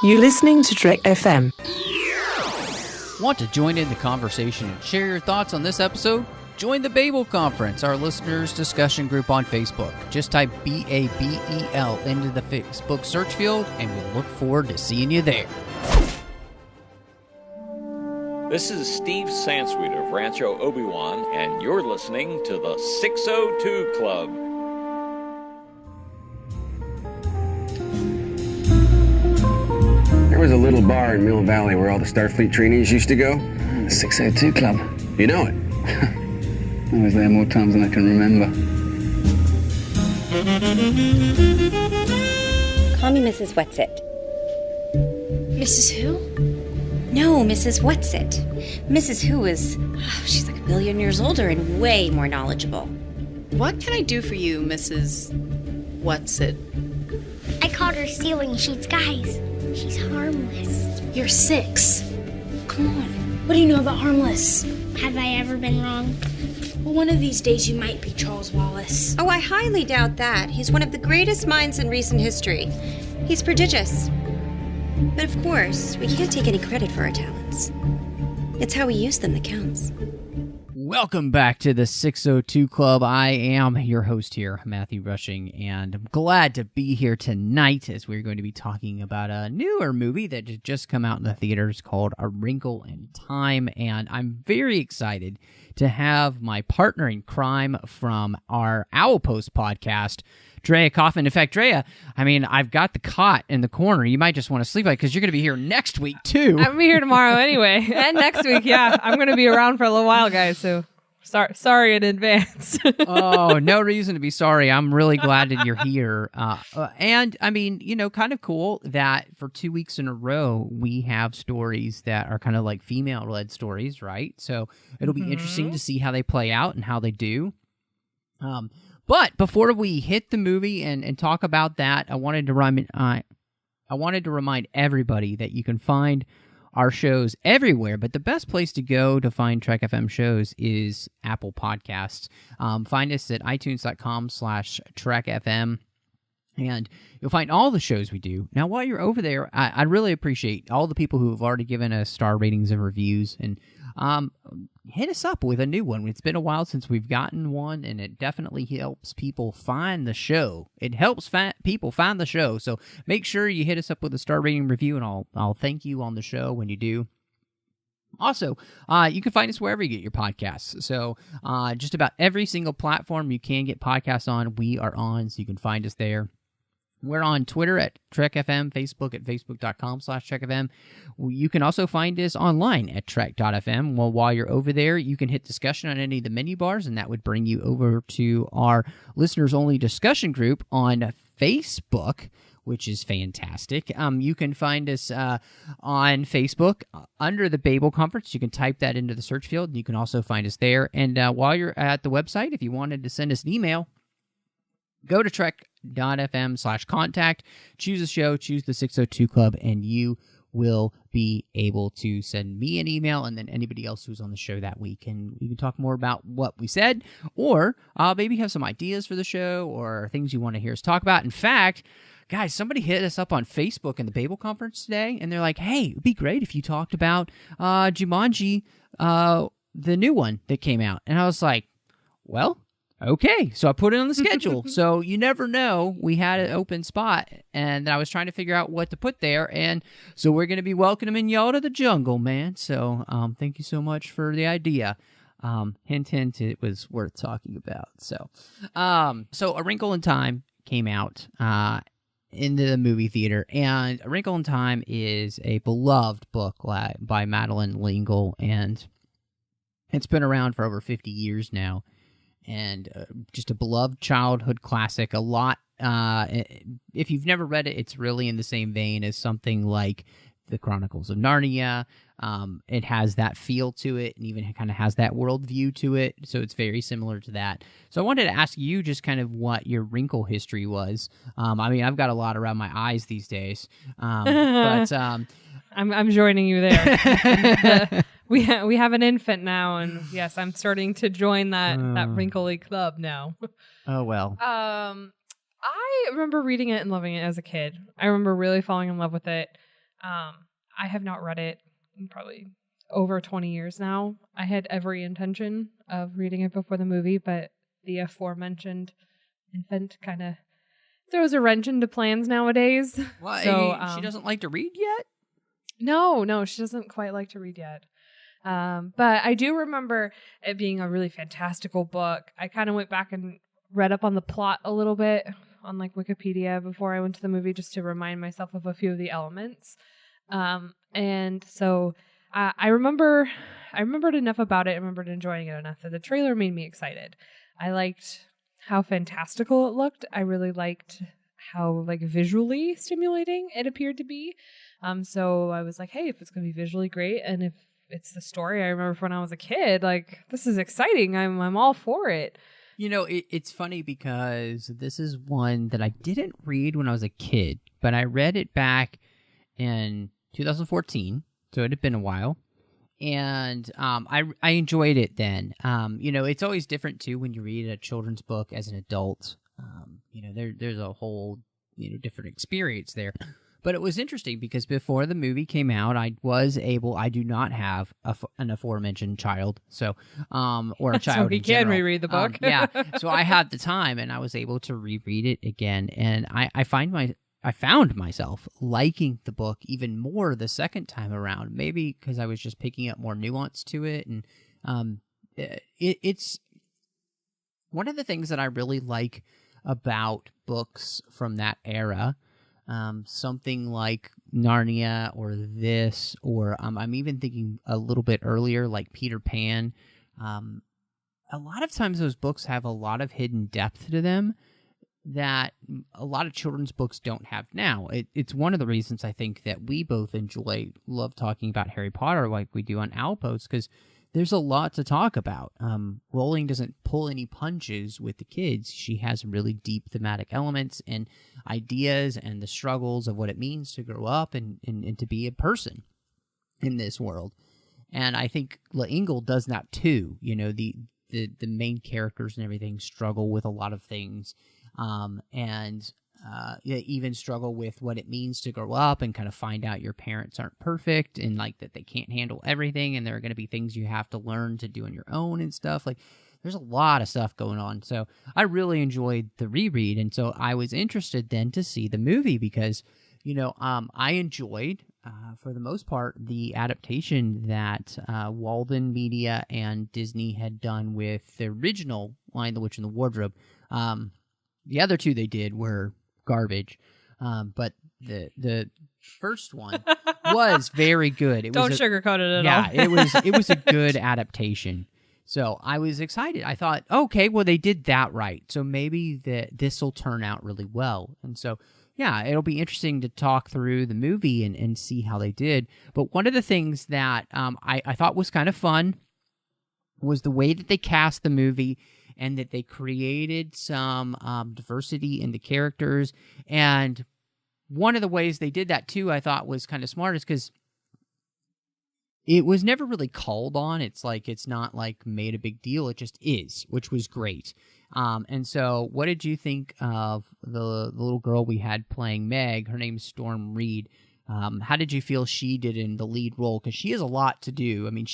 You're listening to Trek.fm. Want to join in the conversation and share your thoughts on this episode? Join the Babel Conference, our listeners' discussion group on Facebook. Just type BABEL into the Facebook search field, and we'll look forward to seeing you there. This is Steve Sansweet of Rancho Obi-Wan, and you're listening to the 602 Club. There was a little bar in Mill Valley where all the Starfleet trainees used to go. The 602 Club. You know it. I was there more times than I can remember. Call me Mrs. Whatsit. Mrs. Who? No, Mrs. Whatsit. Mrs. Who is... she's like a billion years older and way more knowledgeable. What can I do for you, Mrs. Whatsit? I called her stealing sheets. Guys, she's harmless. You're 6. Come on. What do you know about harmless? Have I ever been wrong? Well, one of these days you might be Charles Wallace. Oh, I highly doubt that. He's one of the greatest minds in recent history. He's prodigious. But of course, we can't take any credit for our talents. It's how we use them that counts. Welcome back to the 602 Club. I am your host here, Matthew Rushing, and I'm glad to be here tonight as we're going to be talking about a newer movie that had just come out in the theaters called A Wrinkle in Time, and I'm very excited to have my partner in crime from our Owlpost podcast, Andrea Coffman. In fact, Andrea, I've got the cot in the corner. You might just want to sleep on it because you're going to be here next week, too. I'm going to be here tomorrow anyway. And next week, yeah. I'm going to be around for a little while, guys, so sorry in advance. Oh, no reason to be sorry. I'm really glad that you're here. And, kind of cool that for 2 weeks in a row, we have stories that are kind of like female-led stories, right? So it'll be interesting to see how they play out and how they do. But before we hit the movie and talk about that, I wanted to remind everybody that you can find our shows everywhere, but the best place to go to find Trek FM shows is Apple Podcasts. Find us at itunes.com/TrekFM, and you'll find all the shows we do. Now, while you're over there, I really appreciate all the people who have already given us star ratings and reviews, and hit us up with a new one. It's been a while since we've gotten one, and it definitely helps people find the show. It helps people find the show, so make sure you hit us up with a star rating review, and I'll thank you on the show when you do. Also, you can find us wherever you get your podcasts. So just about every single platform you can get podcasts on, we are on, so you can find us there. We're on Twitter at Trek.fm, Facebook at facebook.com/TrekFM. You can also find us online at Trek.fm. Well, while you're over there, you can hit discussion on any of the menu bars, and that would bring you over to our listeners-only discussion group on Facebook, which is fantastic. You can find us on Facebook under the Babel Conference. You can type that into the search field, and you can also find us there. And while you're at the website, if you wanted to send us an email, go to Trek.fm/contact, choose a show, choose the 602 Club, and you will be able to send me an email and then anybody else who's on the show that week. And we can talk more about what we said, or maybe have some ideas for the show or things you want to hear us talk about. In fact, guys, somebody hit us up on Facebook in the Babel Conference today, and they're like, hey, it'd be great if you talked about Jumanji, the new one that came out. And I was like, well, okay, so I put it on the schedule. So you never know. We had an open spot, and I was trying to figure out what to put there. And so we're going to be welcoming y'all to the jungle, man. So thank you so much for the idea. Hint, hint, it was worth talking about. So A Wrinkle in Time came out in the movie theater, and A Wrinkle in Time is a beloved book by Madeleine L'Engle, and it's been around for over 50 years now. And just a beloved childhood classic. A lot, if you've never read it, it's really in the same vein as something like The Chronicles of Narnia. It has that feel to it, and even kind of has that worldview to it, so it's very similar to that. So I wanted to ask you just kind of what your wrinkle history was. I've got a lot around my eyes these days, but I'm joining you there. We have an infant now, and yes, I'm starting to join that wrinkly club now. Oh, well. I remember reading it and loving it as a kid. I remember really falling in love with it. I have not read it in probably over 20 years now. I had every intention of reading it before the movie, but the aforementioned infant kind of throws a wrench into plans nowadays. Well, So she doesn't like to read yet? No, she doesn't quite like to read yet. But I do remember it being a really fantastical book. I kind of went back and read up on the plot a little bit on like Wikipedia before I went to the movie just to remind myself of a few of the elements. And so I remembered enough about it. I remembered enjoying it enough that the trailer made me excited. I liked how fantastical it looked. I really liked how like visually stimulating it appeared to be. So I was like, hey, if it's going to be visually great and if it's the story I remember from when I was a kid, like this is exciting. I'm all for it. You know, it's funny because this is one that I didn't read when I was a kid, but I read it back in 2014, so it had been a while, and I enjoyed it then. You know, it's always different too when you read a children's book as an adult. You know, there's a whole different experience there. But it was interesting because before the movie came out, I do not have an aforementioned child, so or a child. So he can reread the book. Yeah, so I had the time, and I was able to reread it again, and I found myself liking the book even more the second time around. Maybe because I was just picking up more nuance to it, and it's one of the things that I really like about books from that era. Something like Narnia or this, or I'm even thinking a little bit earlier, like Peter Pan. A lot of times those books have a lot of hidden depth to them that a lot of children's books don't have now. It's one of the reasons I think that we both love talking about Harry Potter like we do on Outpost, because there's a lot to talk about. Rowling doesn't pull any punches with the kids. She has really deep thematic elements and ideas and the struggles of what it means to grow up and to be a person in this world. And I think L'Engle does that too. You know, the main characters and everything struggle with a lot of things, and even struggle with what it means to grow up and kind of find out your parents aren't perfect and like that they can't handle everything and there are going to be things you have to learn to do on your own and stuff. Like there's a lot of stuff going on. So I really enjoyed the reread, and so I was interested then to see the movie because, I enjoyed, for the most part, the adaptation that Walden Media and Disney had done with the original Lion, the Witch, and the Wardrobe. The other two they did were garbage, but the first one was very good. Don't sugarcoat it at all. Yeah, it was a good adaptation. So I was excited. I thought, okay, well they did that right, so maybe this will turn out really well. And so yeah, it'll be interesting to talk through the movie and see how they did. But one of the things that I thought was kind of fun was the way that they cast the movie and that they created some diversity in the characters. And one of the ways they did that, too, I thought was kind of smart, is because it was never really called on. It's not like made a big deal. It just is, which was great. And so what did you think of the little girl we had playing Meg? Her name's Storm Reed. How did you feel she did in the lead role? Because she has a lot to do. I mean,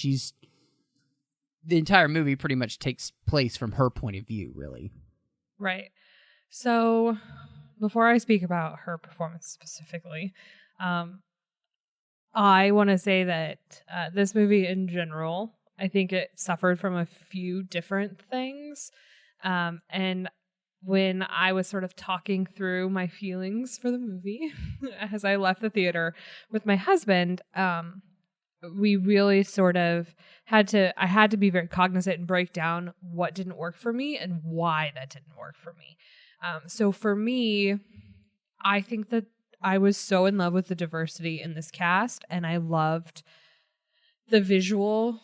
the entire movie pretty much takes place from her point of view, really. Right. So before I speak about her performance specifically, I want to say that this movie in general, I think it suffered from a few different things. And when I was sort of talking through my feelings for the movie as I left the theater with my husband, we really sort of I had to be very cognizant and break down what didn't work for me and why that didn't work for me. So for me, I think that I was so in love with the diversity in this cast, and I loved the visual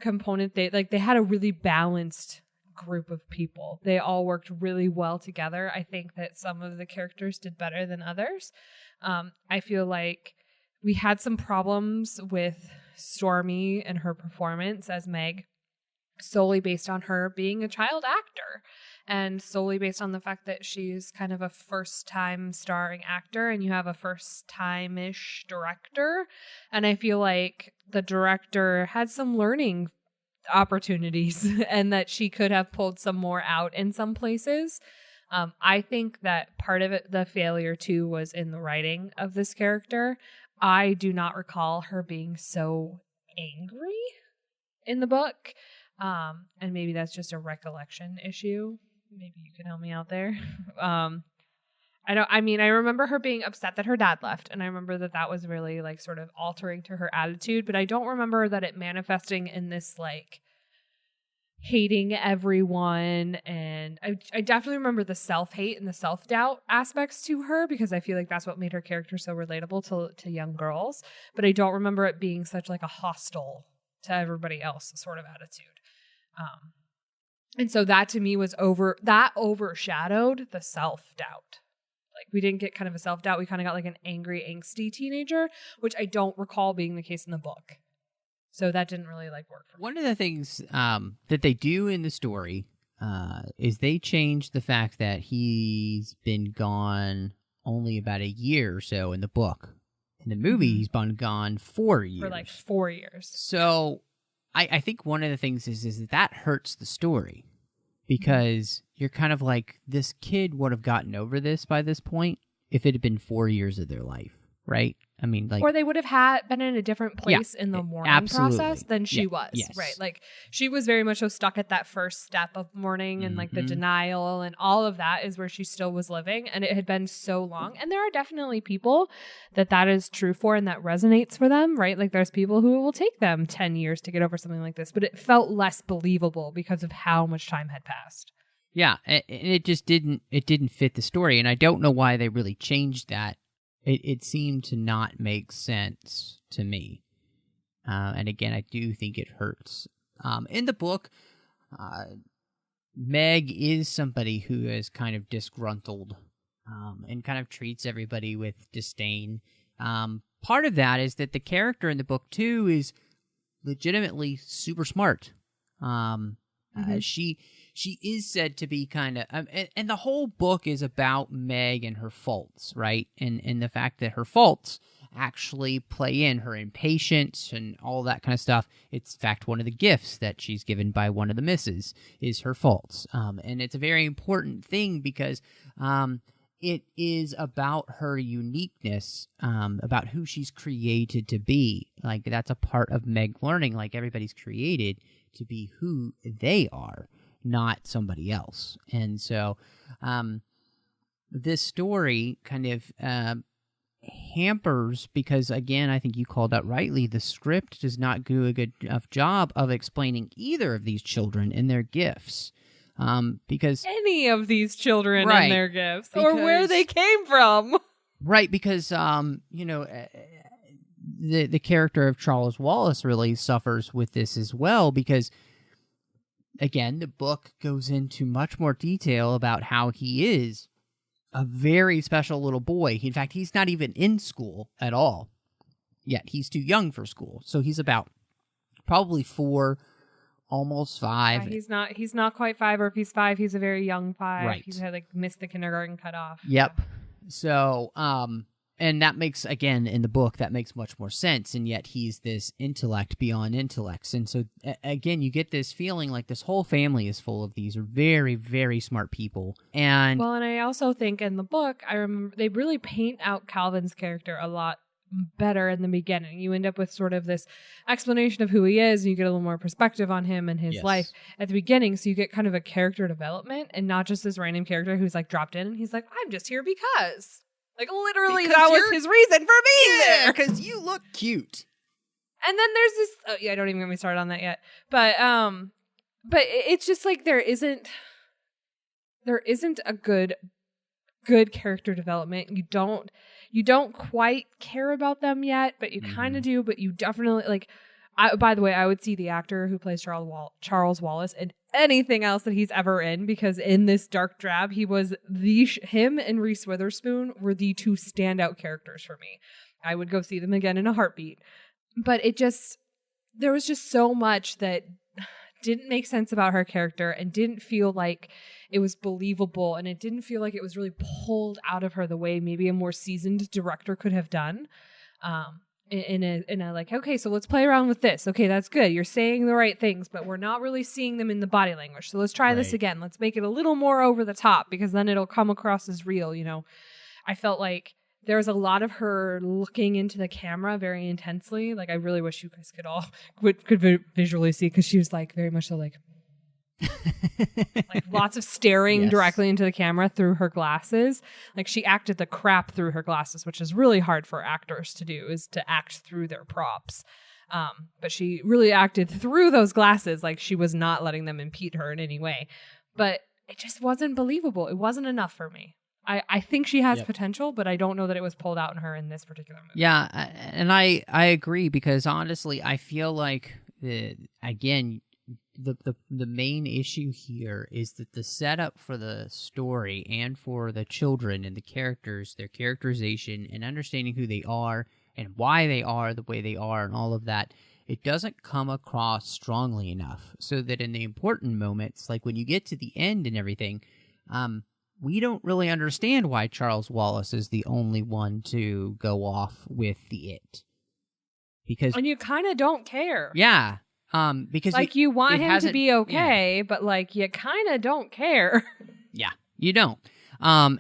component. They had a really balanced group of people. They all worked really well together. I think that some of the characters did better than others. I feel like we had some problems with Stormy and her performance as Meg, solely based on her being a child actor. and solely based on the fact that she's kind of a first-time starring actor and you have a first-time-ish director. And I feel like the director had some learning opportunities and that she could have pulled some more out in some places. I think that part of it, the failure too, was in the writing of this character. I do not recall her being so angry in the book. And maybe that's just a recollection issue. Maybe you can help me out there. I remember her being upset that her dad left, and I remember that was really like sort of altering to her attitude, but I don't remember that it manifesting in this like hating everyone. And I definitely remember the self-hate and the self-doubt aspects to her, because I feel like that's what made her character so relatable to young girls. But I don't remember it being such like a hostile to everybody else sort of attitude. And so that to me was overshadowed the self-doubt. Like we didn't get kind of a self-doubt. We kind of got like an angry, angsty teenager, which I don't recall being the case in the book. So that didn't really like work for me. One of the things that they do in the story is they change the fact that he's been gone only about a year or so in the book. In the movie, he's been gone 4 years. For like 4 years. So I think one of the things is that hurts the story, because you're kind of like, this kid would have gotten over this by this point if it had been 4 years of their life, right? I mean, like, or they would have been in a different place in the mourning process than she was, right? Like she was very much so stuck at that first step of mourning and like the denial and all of that is where she still was living, and it had been so long. And there are definitely people that is true for and that resonates for them, right? Like there's people who it will take them 10 years to get over something like this, but it felt less believable because of how much time had passed. Yeah, and it just didn't fit the story, and I don't know why they really changed that. It seemed to not make sense to me. And again, I do think it hurts. In the book, Meg is somebody who is kind of disgruntled and kind of treats everybody with disdain. Part of that is that the character in the book, too, is legitimately super smart. She is said to be kind of, and the whole book is about Meg and her faults, right? And the fact that her faults actually play in her impatience and all that kind of stuff. It's, in fact, one of the gifts that she's given by one of the misses is her faults. And it's a very important thing because it is about her uniqueness, about who she's created to be. Like, that's a part of Meg learning, like everybody's created to be who they are, not somebody else. And so this story kind of hampers, because again, I think you called out rightly, the script does not do a good enough job of explaining either of these children and their gifts. Because any of these children and their gifts, or where they came from. Right, because the character of Charles Wallace really suffers with this as well, because again, the book goes into much more detail about how he is a very special little boy. In fact, he's not even in school at all yet. He's too young for school. So he's about probably 4, almost 5. Yeah, he's not quite 5, or if he's 5, he's a very young 5. Right. He's had missed the kindergarten cutoff. Yep. So, and that makes, again, in the book, that makes much more sense, and yet he's this intellect beyond intellects. And so, again, you get this feeling like this whole family is full of these very, very smart people. And I also think in the book, I remember they really paint out Calvin's character a lot better in the beginning. You end up with sort of this explanation of who he is, and you get a little more perspective on him and his life at the beginning, so you get kind of a character development, and not just this random character who's like dropped in and he's like, I'm just here because... Like, literally, because that was his reason for being there. Because you look cute. And then there's this... Oh, yeah, don't even get me started on that yet. But it's just like there isn't a good character development. You don't quite care about them yet, but you kind of do. But you definitely, like... by the way, I would see the actor who plays Charles Wallace in anything else that he's ever in, because in this Dark Drab, he was him and Reese Witherspoon were the 2 standout characters for me. I would go see them again in a heartbeat. But there was just so much that didn't make sense about her character and didn't feel like it was believable, and it didn't feel like it was really pulled out of her the way maybe a more seasoned director could have done. In a like, okay, so let's play around with this. Okay, that's good. You're saying the right things, but we're not really seeing them in the body language. So let's try this again. Let's make it a little more over the top, because then it'll come across as real, you know. I felt like there was a lot of her looking into the camera very intensely. Like, I really wish you guys could all could visually see, because she was like very much so like like lots of staring directly into the camera through her glasses. Like, she acted the crap through her glasses, which is really hard for actors to do, is to act through their props. But she really acted through those glasses like she was not letting them impede her in any way. But it just wasn't believable. It wasn't enough for me. I think she has potential, but I don't know that it was pulled out in her in this particular movie. Yeah, and I agree, because honestly, I feel like, again, the main issue here is that the setup for the story and for the children and the characters, their characterization and understanding who they are and why they are the way they are and all of that, it doesn't come across strongly enough, so that in the important moments, like when you get to the end and everything, we don't really understand why Charles Wallace is the only one to go off with the it. And you kind of don't care. Yeah. Because like, you want him to be okay, but like, you kind of don't care. Yeah, you don't. And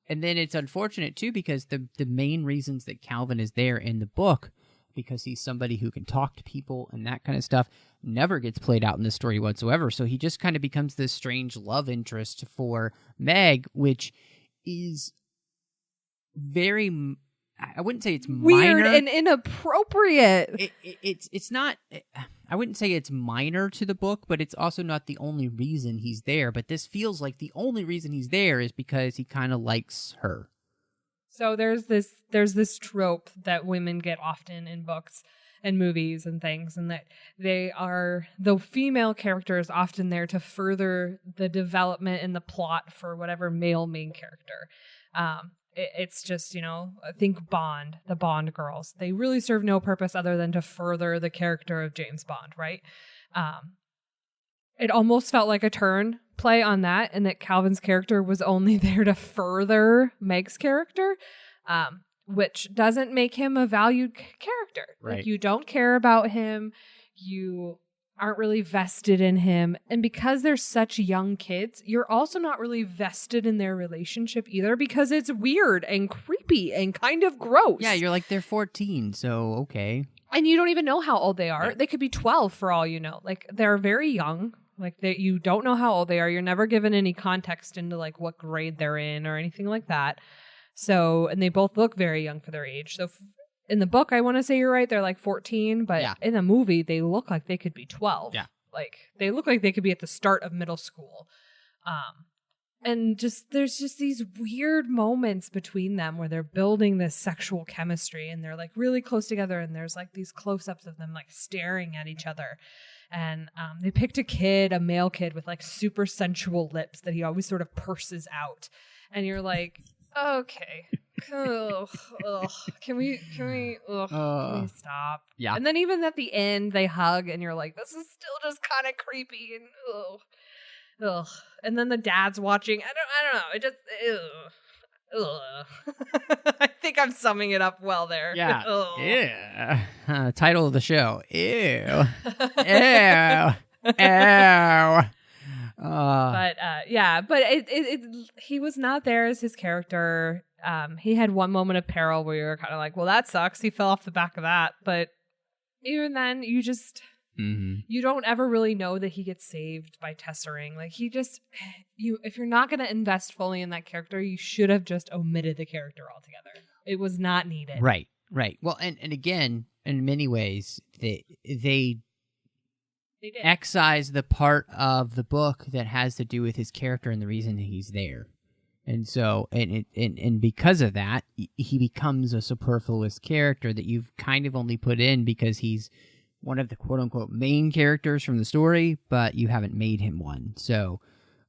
then it's unfortunate too, because the main reasons that Calvin is there in the book, because he's somebody who can talk to people and that kind of stuff, never gets played out in the story whatsoever. So he just kind of becomes this strange love interest for Meg, which is very, I wouldn't say it's weird minor and inappropriate. It's not, I wouldn't say it's minor to the book, but it's also not the only reason he's there. But this feels like the only reason he's there is because he kind of likes her. So there's this trope that women get often in books and movies and things, and that the female character is often there to further the development and the plot for whatever male main character. It's just, you know, I think Bond, the Bond girls, they really serve no purpose other than to further the character of James Bond, right? It almost felt like a turn play on that, and that Calvin's character was only there to further Meg's character, which doesn't make him a valued character. Right. Like, you don't care about him, you aren't really vested in him, and because they're such young kids, you're also not really vested in their relationship either, because it's weird and creepy and kind of gross. Yeah, you're like, they're 14, so okay. And you don't even know how old they are. Right. They could be 12 for all you know. Like, they're very young. Like, you don't know how old they are. You're never given any context into like what grade they're in or anything like that. So, and they both look very young for their age. So in the book, I want to say you're right, they're like 14, but in the movie, they look like they could be 12. Yeah. Like, they look like they could be at the start of middle school. And there's just these weird moments between them where they're building this sexual chemistry, and they're like really close together, and there's like these close-ups of them like staring at each other. And they picked a male kid with like super sensual lips that he always sort of purses out. And you're like, okay, can we stop? Yeah. And then even at the end, they hug, and you're like, this is still just kind of creepy and ugh. And then the dad's watching. I don't know. It just I think I'm summing it up well there. Yeah. Ugh. Yeah. Title of the show. Ew. Ew. Ew. But he was not there as his character. He had one moment of peril where you were kind of like, well, that sucks. He fell off the back of that. But even then, you just you don't ever really know that he gets saved by Tessering. Like, if you're not going to invest fully in that character, you should have just omitted the character altogether. It was not needed. Right. Well, and again, in many ways, they did excise the part of the book that has to do with his character and the reason he's there. And so, and because of that, he becomes a superfluous character that you've kind of only put in because he's one of the quote-unquote main characters from the story, but you haven't made him one. So,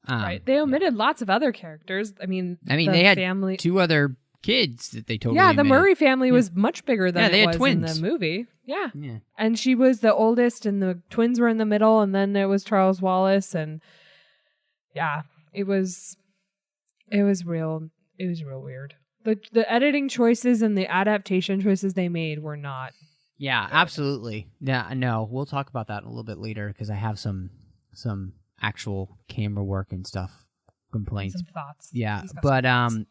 right. They omitted lots of other characters. I mean, they had family... 2 other kids that they totally Yeah, the made. Murray family was much bigger than they it had was twins. in the movie. Yeah. Yeah. And she was the oldest, and the twins were in the middle, and then it was Charles Wallace, and yeah, it was real weird. The editing choices and the adaptation choices they made were not. Yeah, absolutely. Yeah, no, we'll talk about that a little bit later because I have some actual camera work and stuff complaints. Some thoughts. Yeah, but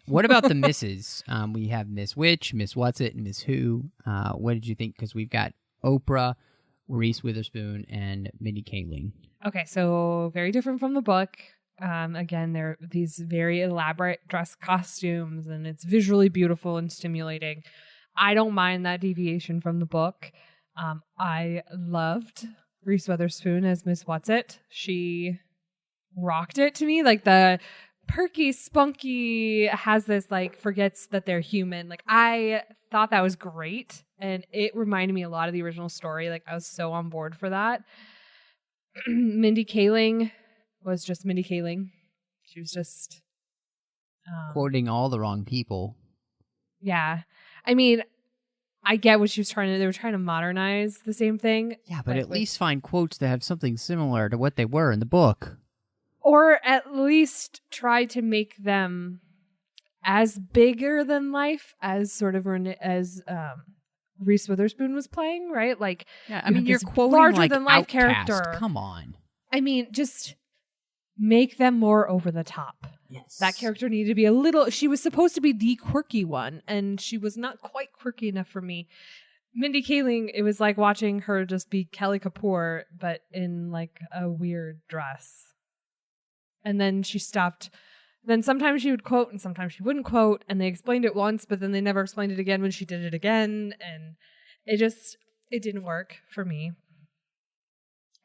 what about the misses? We have Miss Witch, Miss What's-It, and Miss Who. What did you think? Because we've got Oprah, Reese Witherspoon, and Mindy Kaling. Okay, so very different from the book. Again, they're these very elaborate dress costumes, and it's visually beautiful and stimulating. I don't mind that deviation from the book. I loved Reese Witherspoon as Miss What's-It. She rocked it to me. Like the perky, spunky, has this like forgets that they're human. Like I thought that was great, and it reminded me a lot of the original story. Like I was so on board for that. Mindy Kaling was just Mindy Kaling. She was just Quoting all the wrong people. Yeah. I mean, I get what she was trying to... They were trying to modernize the same thing. Yeah, but at least find quotes that have something similar to what they were in the book. Or at least try to make them as bigger than life as sort of... as Reese Witherspoon was playing, right? Like, yeah, I mean, you're quoting larger like than life Outcast. character. Come on. I mean, just make them more over the top. Yes. That character needed to be a little... She was supposed to be the quirky one, and she was not quite quirky enough for me. Mindy Kaling, it was like watching her just be Kelly Kapoor, but in like a weird dress. And then she stopped. Then sometimes she would quote, and sometimes she wouldn't quote, and they explained it once, but then they never explained it again when she did it again, and it didn't work for me.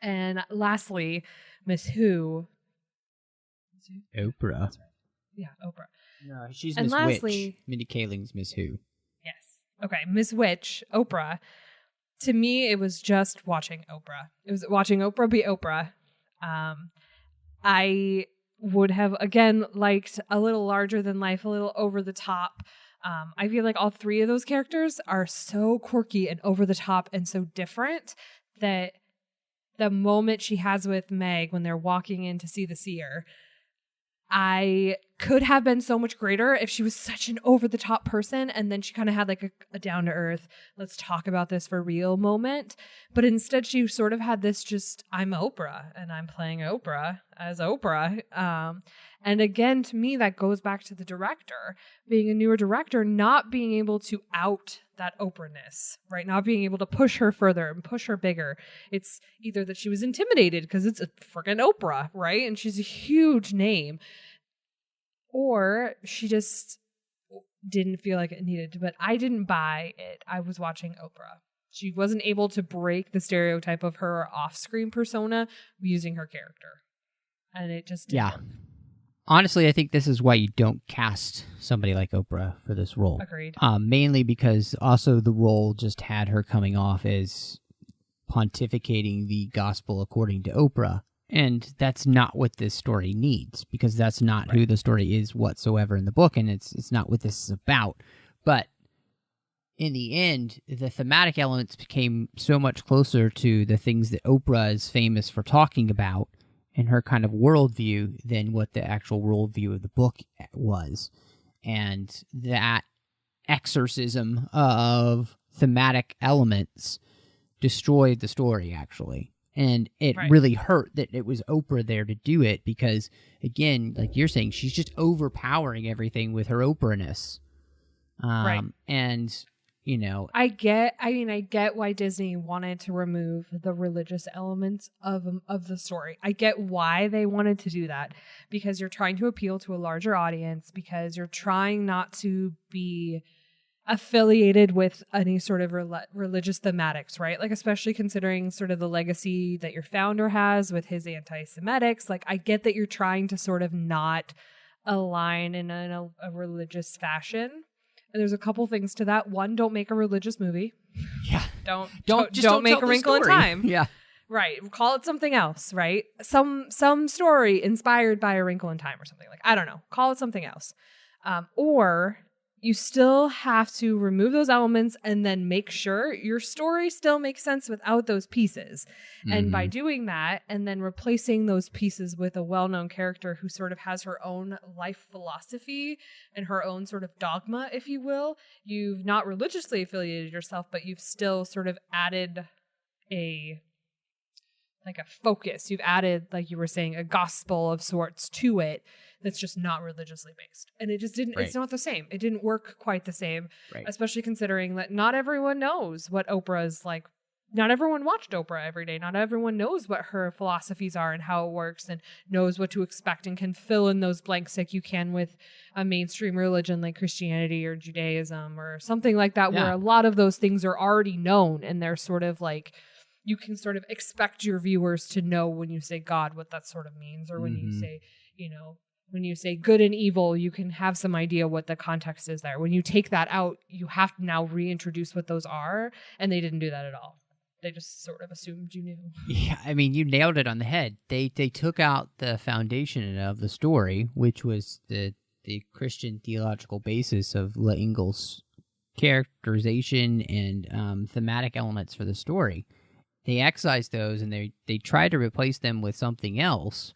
And lastly, Miss Who... Oprah. Yeah, Oprah. No, she's And Miss lastly- Witch. Mindy Kaling's Miss Who. Yes. Okay, Miss Witch, Oprah. To me, it was just watching Oprah. It was watching Oprah be Oprah. I would have, again, liked a little larger than life, a little over the top. I feel like all three of those characters are so quirky and over the top and so different that the moment she has with Meg when they're walking in to see the seer, I could have been so much greater if she was such an over-the-top person, and then she kind of had like a down-to-earth, let's talk about this for real moment. But instead, she sort of had this just, I'm Oprah, and I'm playing Oprah as Oprah. And again, to me, that goes back to the director, being a newer director, not being able to out that Oprah-ness, right? Not being able to push her further and push her bigger. It's either that she was intimidated because it's a freaking Oprah, right? And she's a huge name. Or she just didn't feel like it needed to. But I didn't buy it. I was watching Oprah. She wasn't able to break the stereotype of her off-screen persona using her character. And it just didn't work. Honestly, I think this is why you don't cast somebody like Oprah for this role. Agreed. Mainly because also the role just had her coming off as pontificating the gospel according to Oprah. And that's not what this story needs, because that's not who the story is whatsoever in the book, and it's not what this is about. But in the end, the thematic elements became so much closer to the things that Oprah is famous for talking about and her kind of worldview than what the actual worldview of the book was. And that exorcism of thematic elements destroyed the story, actually. And it really hurt that it was Oprah there to do it because, again, like you're saying, she's just overpowering everything with her Oprah-ness. And, you know... I get why Disney wanted to remove the religious elements of the story. I get why they wanted to do that. Because you're trying to appeal to a larger audience. Because you're trying not to be affiliated with any sort of religious thematics, right? Like, especially considering sort of the legacy that your founder has with his anti-Semitics. Like, I get that you're trying to sort of not align in a religious fashion. And there's a couple things to that. One, don't make a religious movie. Yeah. Don't tell make A Wrinkle in Time. Yeah. Right. Call it something else, right? Some story inspired by A Wrinkle in Time or something. Like, I don't know. Call it something else. Or you still have to remove those elements and then make sure your story still makes sense without those pieces. Mm-hmm. And by doing that and then replacing those pieces with a well-known character who sort of has her own life philosophy and her own sort of dogma, if you will, you've not religiously affiliated yourself, but you've still sort of added a focus. You've added, like you were saying, a gospel of sorts to it that's just not religiously based. And it just didn't, It's not the same. It didn't work quite the same, especially considering that not everyone knows what Oprah is like. Not everyone watched Oprah every day. Not everyone knows what her philosophies are and how it works and knows what to expect and can fill in those blanks like you can with a mainstream religion like Christianity or Judaism or something like that, where a lot of those things are already known and they're sort of like, you can sort of expect your viewers to know when you say God what that sort of means, or when you say, when you say good and evil, you can have some idea what the context is there. When you take that out, you have to now reintroduce what those are, and they didn't do that at all. They just sort of assumed you knew. Yeah, I mean, you nailed it on the head. They took out the foundation of the story, which was the Christian theological basis of L'Engle's characterization and thematic elements for the story. They excised those, and they tried to replace them with something else,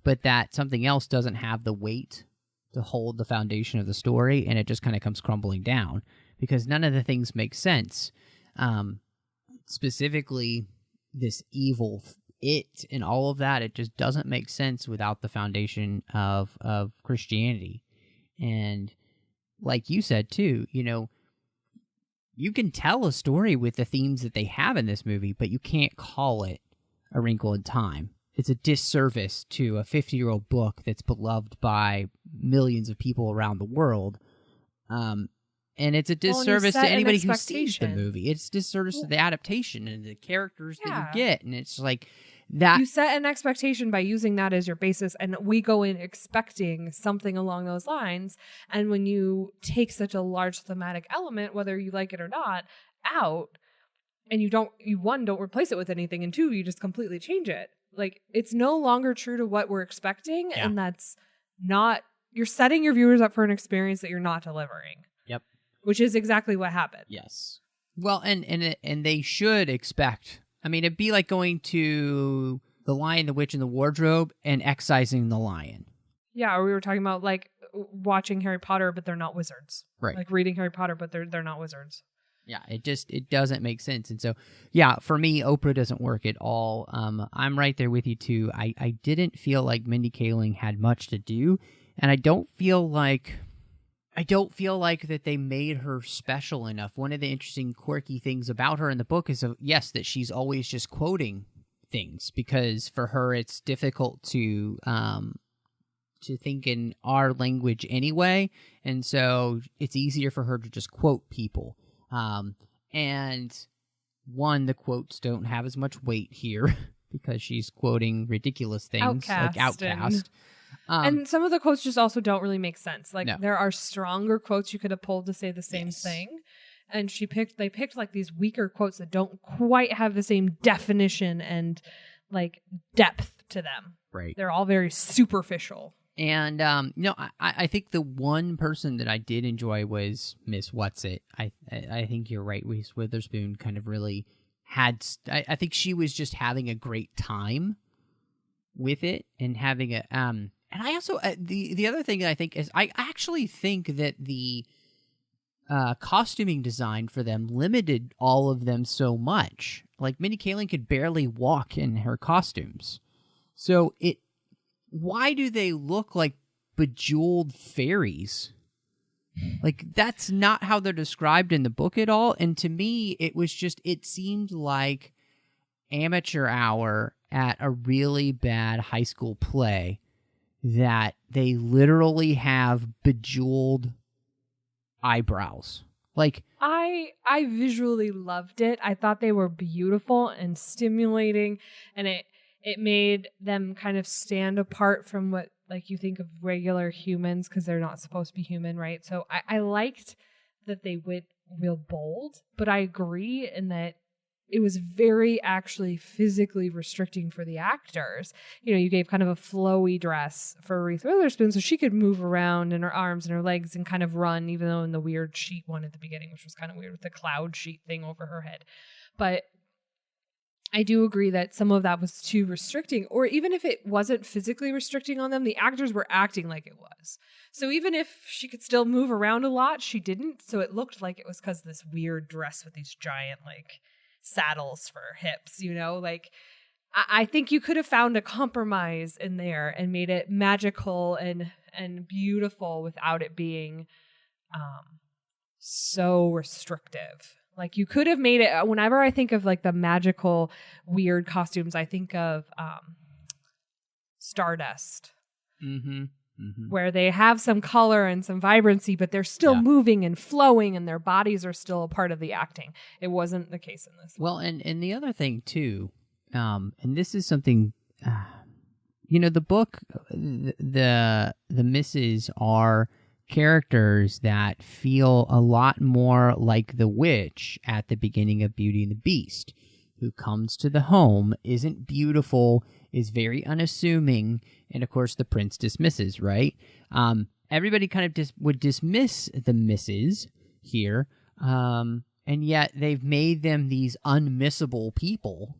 but that something else doesn't have the weight to hold the foundation of the story, and it just kind of comes crumbling down because none of the things make sense. Specifically, this evil, it and all of that, it just doesn't make sense without the foundation of Christianity. And like you said, too, you can tell a story with the themes that they have in this movie, but you can't call it A Wrinkle in Time. It's a disservice to a 50-year-old book that's beloved by millions of people around the world. And it's a disservice to anybody who sees the movie. It's a disservice to the adaptation and the characters that you get. And it's like that. You set an expectation by using that as your basis, and we go in expecting something along those lines. And when you take such a large thematic element, whether you like it or not, out, and you don't replace it with anything, and two, you just completely change it. Like, it's no longer true to what we're expecting, and that's not, you're setting your viewers up for an experience that you're not delivering. Yep. Which is exactly what happened. Yes. Well, and they should expect, I mean, it'd be like going to The Lion, the Witch, and the Wardrobe and excising the lion. Yeah, or we were talking about, like, watching Harry Potter, but they're not wizards. Right. Like, reading Harry Potter, but they're not wizards. Yeah, it doesn't make sense. And so, yeah, for me, Oprah doesn't work at all. I'm right there with you, too. I didn't feel like Mindy Kaling had much to do, and I don't feel like that they made her special enough. One of the interesting, quirky things about her in the book is, yes, that she's always just quoting things, because for her it's difficult to think in our language anyway, and so it's easier for her to just quote people. And the quotes don't have as much weight here because she's quoting ridiculous things like Outcast. And some of the quotes just also don't really make sense. Like, there are stronger quotes you could have pulled to say the same thing. And they picked like these weaker quotes that don't quite have the same definition and like depth to them. Right. They're all very superficial. And, I think the one person that I did enjoy was Miss Whatsit. I think you're right. Reese Witherspoon kind of really had, I think she was just having a great time with it and having a, and I also, the other thing that I think is, I actually think that the costuming design for them limited all of them so much. Like, Mindy Kaling could barely walk in her costumes. So why do they look like bejeweled fairies? Like, that's not how they're described in the book at all. And to me, it seemed like amateur hour at a really bad high school play that they literally have bejeweled eyebrows. Like, I visually loved it. I thought they were beautiful and stimulating, and it made them kind of stand apart from what, like, you think of regular humans, because they're not supposed to be human, right? So I liked that they went real bold, but I agree in that it was very actually physically restricting for the actors. You gave kind of a flowy dress for Reese Witherspoon so she could move around in her arms and her legs and kind of run, even though in the weird sheet one at the beginning, which was kind of weird with the cloud sheet thing over her head. But I do agree that some of that was too restricting, or even if it wasn't physically restricting on them, the actors were acting like it was. So even if she could still move around a lot, she didn't. So it looked like it was because of this weird dress with these giant, saddles for hips, I think you could have found a compromise in there and made it magical and beautiful without it being so restrictive. You could have made it, whenever I think of the magical weird costumes, I think of Stardust. Mm-hmm. Mm-hmm. Where they have some color and some vibrancy, but they're still moving and flowing and their bodies are still a part of the acting. It wasn't the case in this. Well, and the other thing too, and this is something, the book, the misses are characters that feel a lot more like the witch at the beginning of Beauty and the Beast, who comes to the home, isn't beautiful, is very unassuming, and of course the prince dismisses, right? Everybody kind of would dismiss the misses here, and yet they've made them these unmissable people,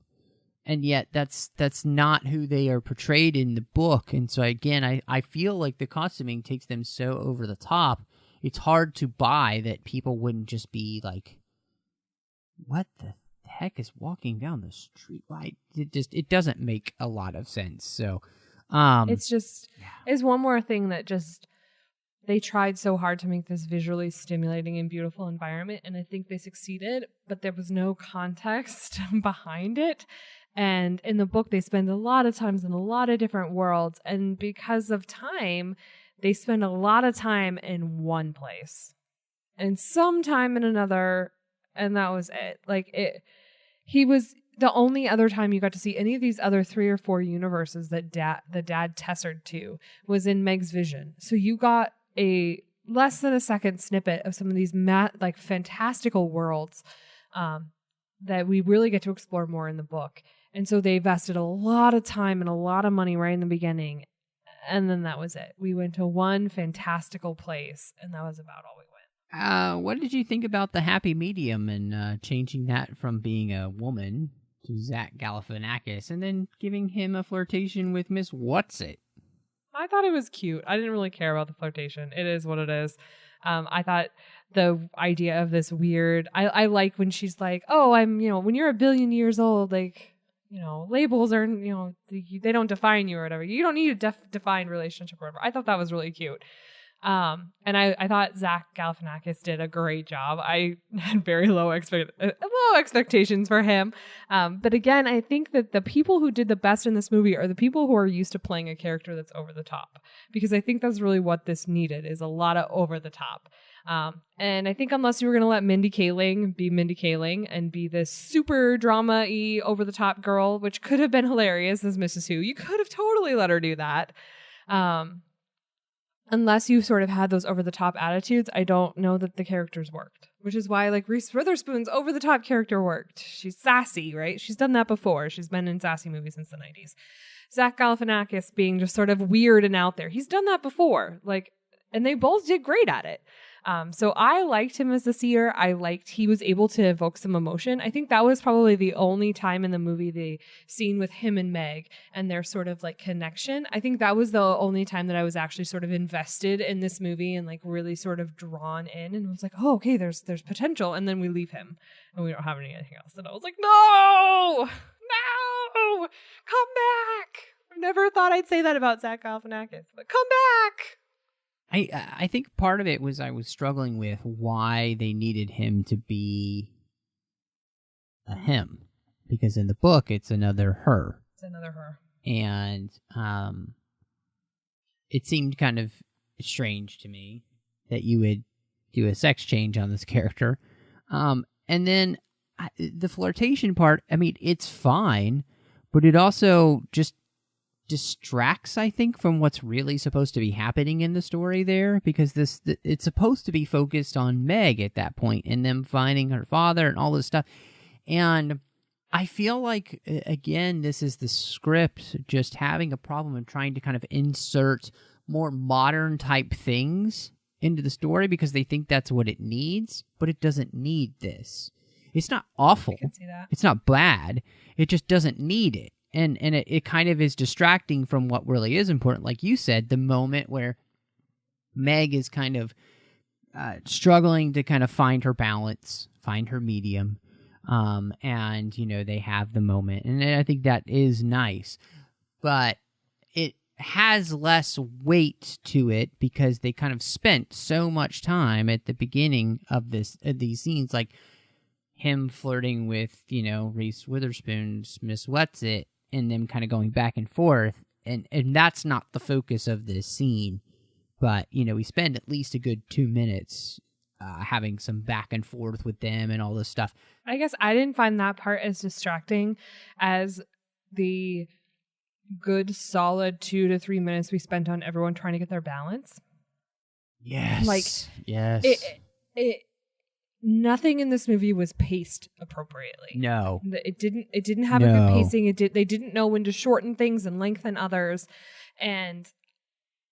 and yet that's not who they are portrayed in the book. And so again, I feel like the costuming takes them so over the top, it's hard to buy that people wouldn't just be like, what the heck is walking down the street? It doesn't make a lot of sense. So it's one more thing that just, they tried so hard to make this visually stimulating and beautiful environment, and I think they succeeded, but there was no context behind it. And in the book, they spend a lot of times in a lot of different worlds, and because of time, they spend a lot of time in one place and some time in another, and that was it. He was the only other time you got to see any of these other 3 or 4 universes that the dad tessered to was in Meg's vision. So you got a less than a second snippet of some of these fantastical worlds that we really get to explore more in the book. And so they invested a lot of time and a lot of money right in the beginning. And then that was it. We went to one fantastical place, and that was about all we went. What did you think about the happy medium and changing that from being a woman to Zach Galifianakis and then giving him a flirtation with Miss What's-It? I thought it was cute. I didn't really care about the flirtation. It is what it is. I thought the idea of this weird, I like when she's like, oh, I'm, when you're 1 billion years old, labels are, they don't define you or whatever. You don't need a defined relationship or whatever. I thought that was really cute. And I thought Zach Galifianakis did a great job. I had very low expectations for him. But again, I think that the people who did the best in this movie are the people who are used to playing a character that's over the top. Because I think that's really what this needed, is a lot of over the top. And I think unless you were going to let Mindy Kaling be Mindy Kaling and be this super drama-y over the top girl, which could have been hilarious as Mrs. Who, you could have totally let her do that. Unless you sort of had those over-the-top attitudes, I don't know that the characters worked. Which is why, Reese Witherspoon's over-the-top character worked. She's sassy, right? She's done that before. She's been in sassy movies since the 90s. Zach Galifianakis being just sort of weird and out there. He's done that before. And they both did great at it. So I liked him as the seer. I liked he was able to evoke some emotion. I think that was probably the only time in the movie, the scene with him and Meg and their sort of connection. I think that was the only time that I was actually sort of invested in this movie and really sort of drawn in and was like, oh, okay, there's potential. And then we leave him and we don't have anything else. And I was like, no, come back. I never thought I'd say that about Zach Galifianakis, but come back. I think part of it was I was struggling with why they needed him to be a him. Because in the book, it's another her. It's another her. And it seemed kind of strange to me that you would do a sex change on this character. And then the flirtation part, it's fine, but it also just distracts, I think, from what's really supposed to be happening in the story there, because it's supposed to be focused on Meg at that point and them finding her father and all this stuff. And I feel like, again, this is the script just having a problem of trying to kind of insert more modern type things into the story because they think that's what it needs, but it doesn't need this. It's not awful. I can see that. It's not bad. It just doesn't need it. And it kind of is distracting from what really is important. Like you said, the moment where Meg is kind of struggling to kind of find her balance, find her medium, and, you know, they have the moment. And I think that is nice. But it has less weight to it because they kind of spent so much time at the beginning of these scenes, like him flirting with, you know, Reese Witherspoon's Miss What's-It, and them kind of going back and forth. And that's not the focus of this scene. But, you know, we spend at least a good 2 minutes having some back and forth with them and all this stuff. I guess I didn't find that part as distracting as the good, solid 2 to 3 minutes we spent on everyone trying to get their balance. Yes. Like, yes. Nothing in this movie was paced appropriately. No. It didn't have a good pacing. They didn't know when to shorten things and lengthen others. And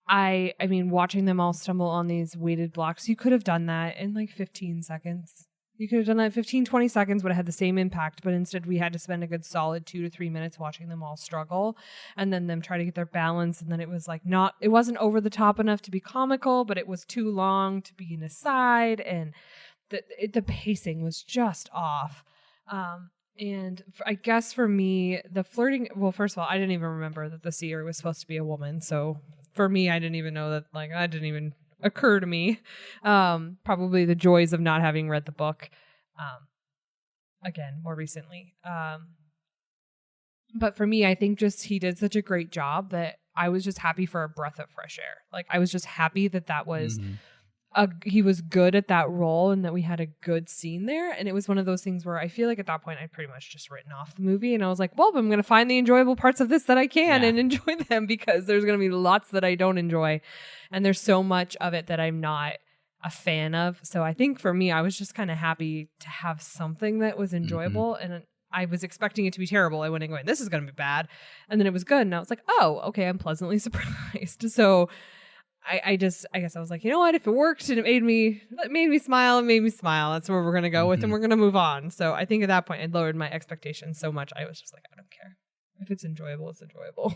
I mean, watching them all stumble on these weighted blocks, you could have done that in like 15 seconds. You could have done that in 15, 20 seconds, would have had the same impact, but instead we had to spend a good solid 2 to 3 minutes watching them all struggle and then them try to get their balance. And then it was like it wasn't over the top enough to be comical, but it was too long to be an aside. And the pacing was just off. I guess for me, the flirting, well, first of all, I didn't even remember that the seer was supposed to be a woman. So for me, I didn't even know that, like, that didn't even occur to me. Probably the joys of not having read the book, again, more recently. But for me, I think just he did such a great job that I was just happy for a breath of fresh air. Like, I was just happy that was he was good at that role and that we had a good scene there. And it was one of those things where I feel like at that point I'd pretty much just written off the movie. And I was like, well, I'm going to find the enjoyable parts of this that I can and enjoy them, because there's going to be lots that I don't enjoy. And there's so much of it that I'm not a fan of. So I think for me, I was just kind of happy to have something that was enjoyable. And I was expecting it to be terrible. I went in going, this is going to be bad. And then it was good. And I was like, oh, okay, I'm pleasantly surprised. So I guess I was like, you know what? If it worked and it made me smile, it made me smile. That's where we're going to go with, and we're going to move on. So I think at that point, I lowered my expectations so much. I was just like, I don't care. If it's enjoyable, it's enjoyable.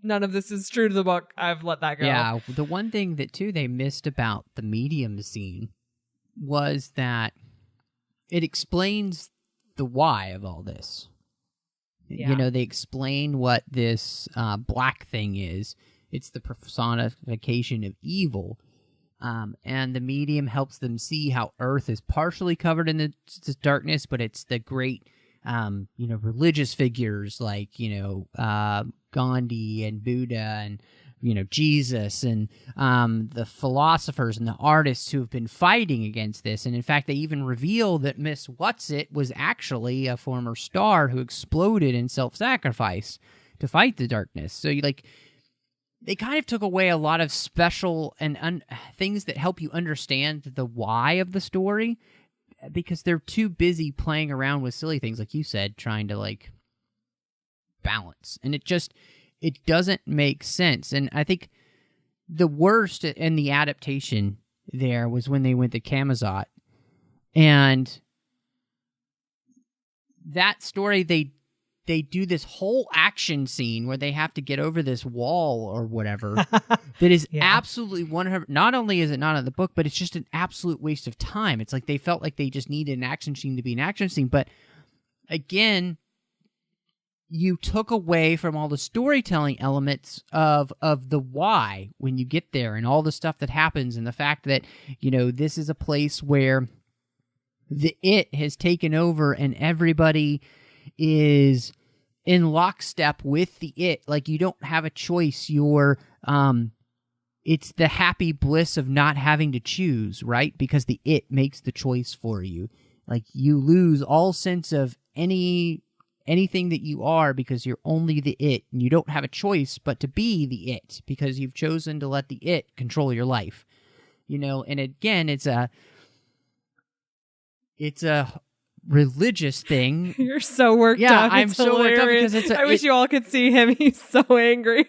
None of this is true to the book. I've let that go. Yeah. The one thing that, too, they missed about the medium scene was that it explains the why of all this. Yeah. You know, they explain what this black thing is. It's the personification of evil, and the medium helps them see how Earth is partially covered in this darkness, but it's the great, religious figures like, Gandhi and Buddha and, Jesus and the philosophers and the artists who have been fighting against this. And in fact, they even reveal that Miss What's-It was actually a former star who exploded in self-sacrifice to fight the darkness. So, they kind of took away a lot of special and things that help you understand the why of the story, because they're too busy playing around with silly things, like you said, trying to, like, balance. And it doesn't make sense. And I think the worst in the adaptation there was when they went to Camazotz. And that story, they do this whole action scene where they have to get over this wall or whatever that is absolutely 100. Not only is it not in the book, but it's just an absolute waste of time. It's like they felt like they just needed an action scene to be an action scene. But again, you took away from all the storytelling elements of the why when you get there, and all the stuff that happens, and the fact that, this is a place where the it has taken over and everybody is in lockstep with the it. Like, you don't have a choice. It's the happy bliss of not having to choose, right? Because the it makes the choice for you. Like, you lose all sense of anything that you are because you're only the it, and you don't have a choice but to be the it because you've chosen to let the it control your life. And again, it's a religious thing. You're so worked up. I'm It's so worked up hilarious. because I wish you all could see him. He's so angry.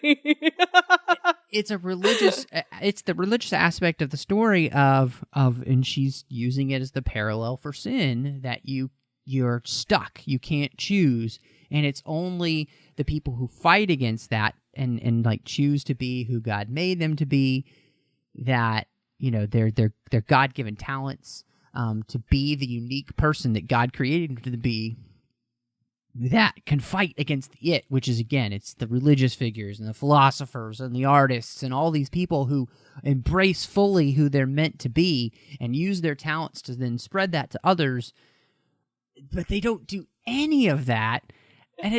It's a religious. It's the religious aspect of the story of, and she's using it as the parallel for sin, that you're stuck. You can't choose, and it's only the people who fight against that and like choose to be who God made them to be, that their God-given talents, to be the unique person that God created them to be, that can fight against it, which is, again, it's the religious figures and the philosophers and the artists and all these people who embrace fully who they're meant to be and use their talents to then spread that to others, but they don't do any of that, and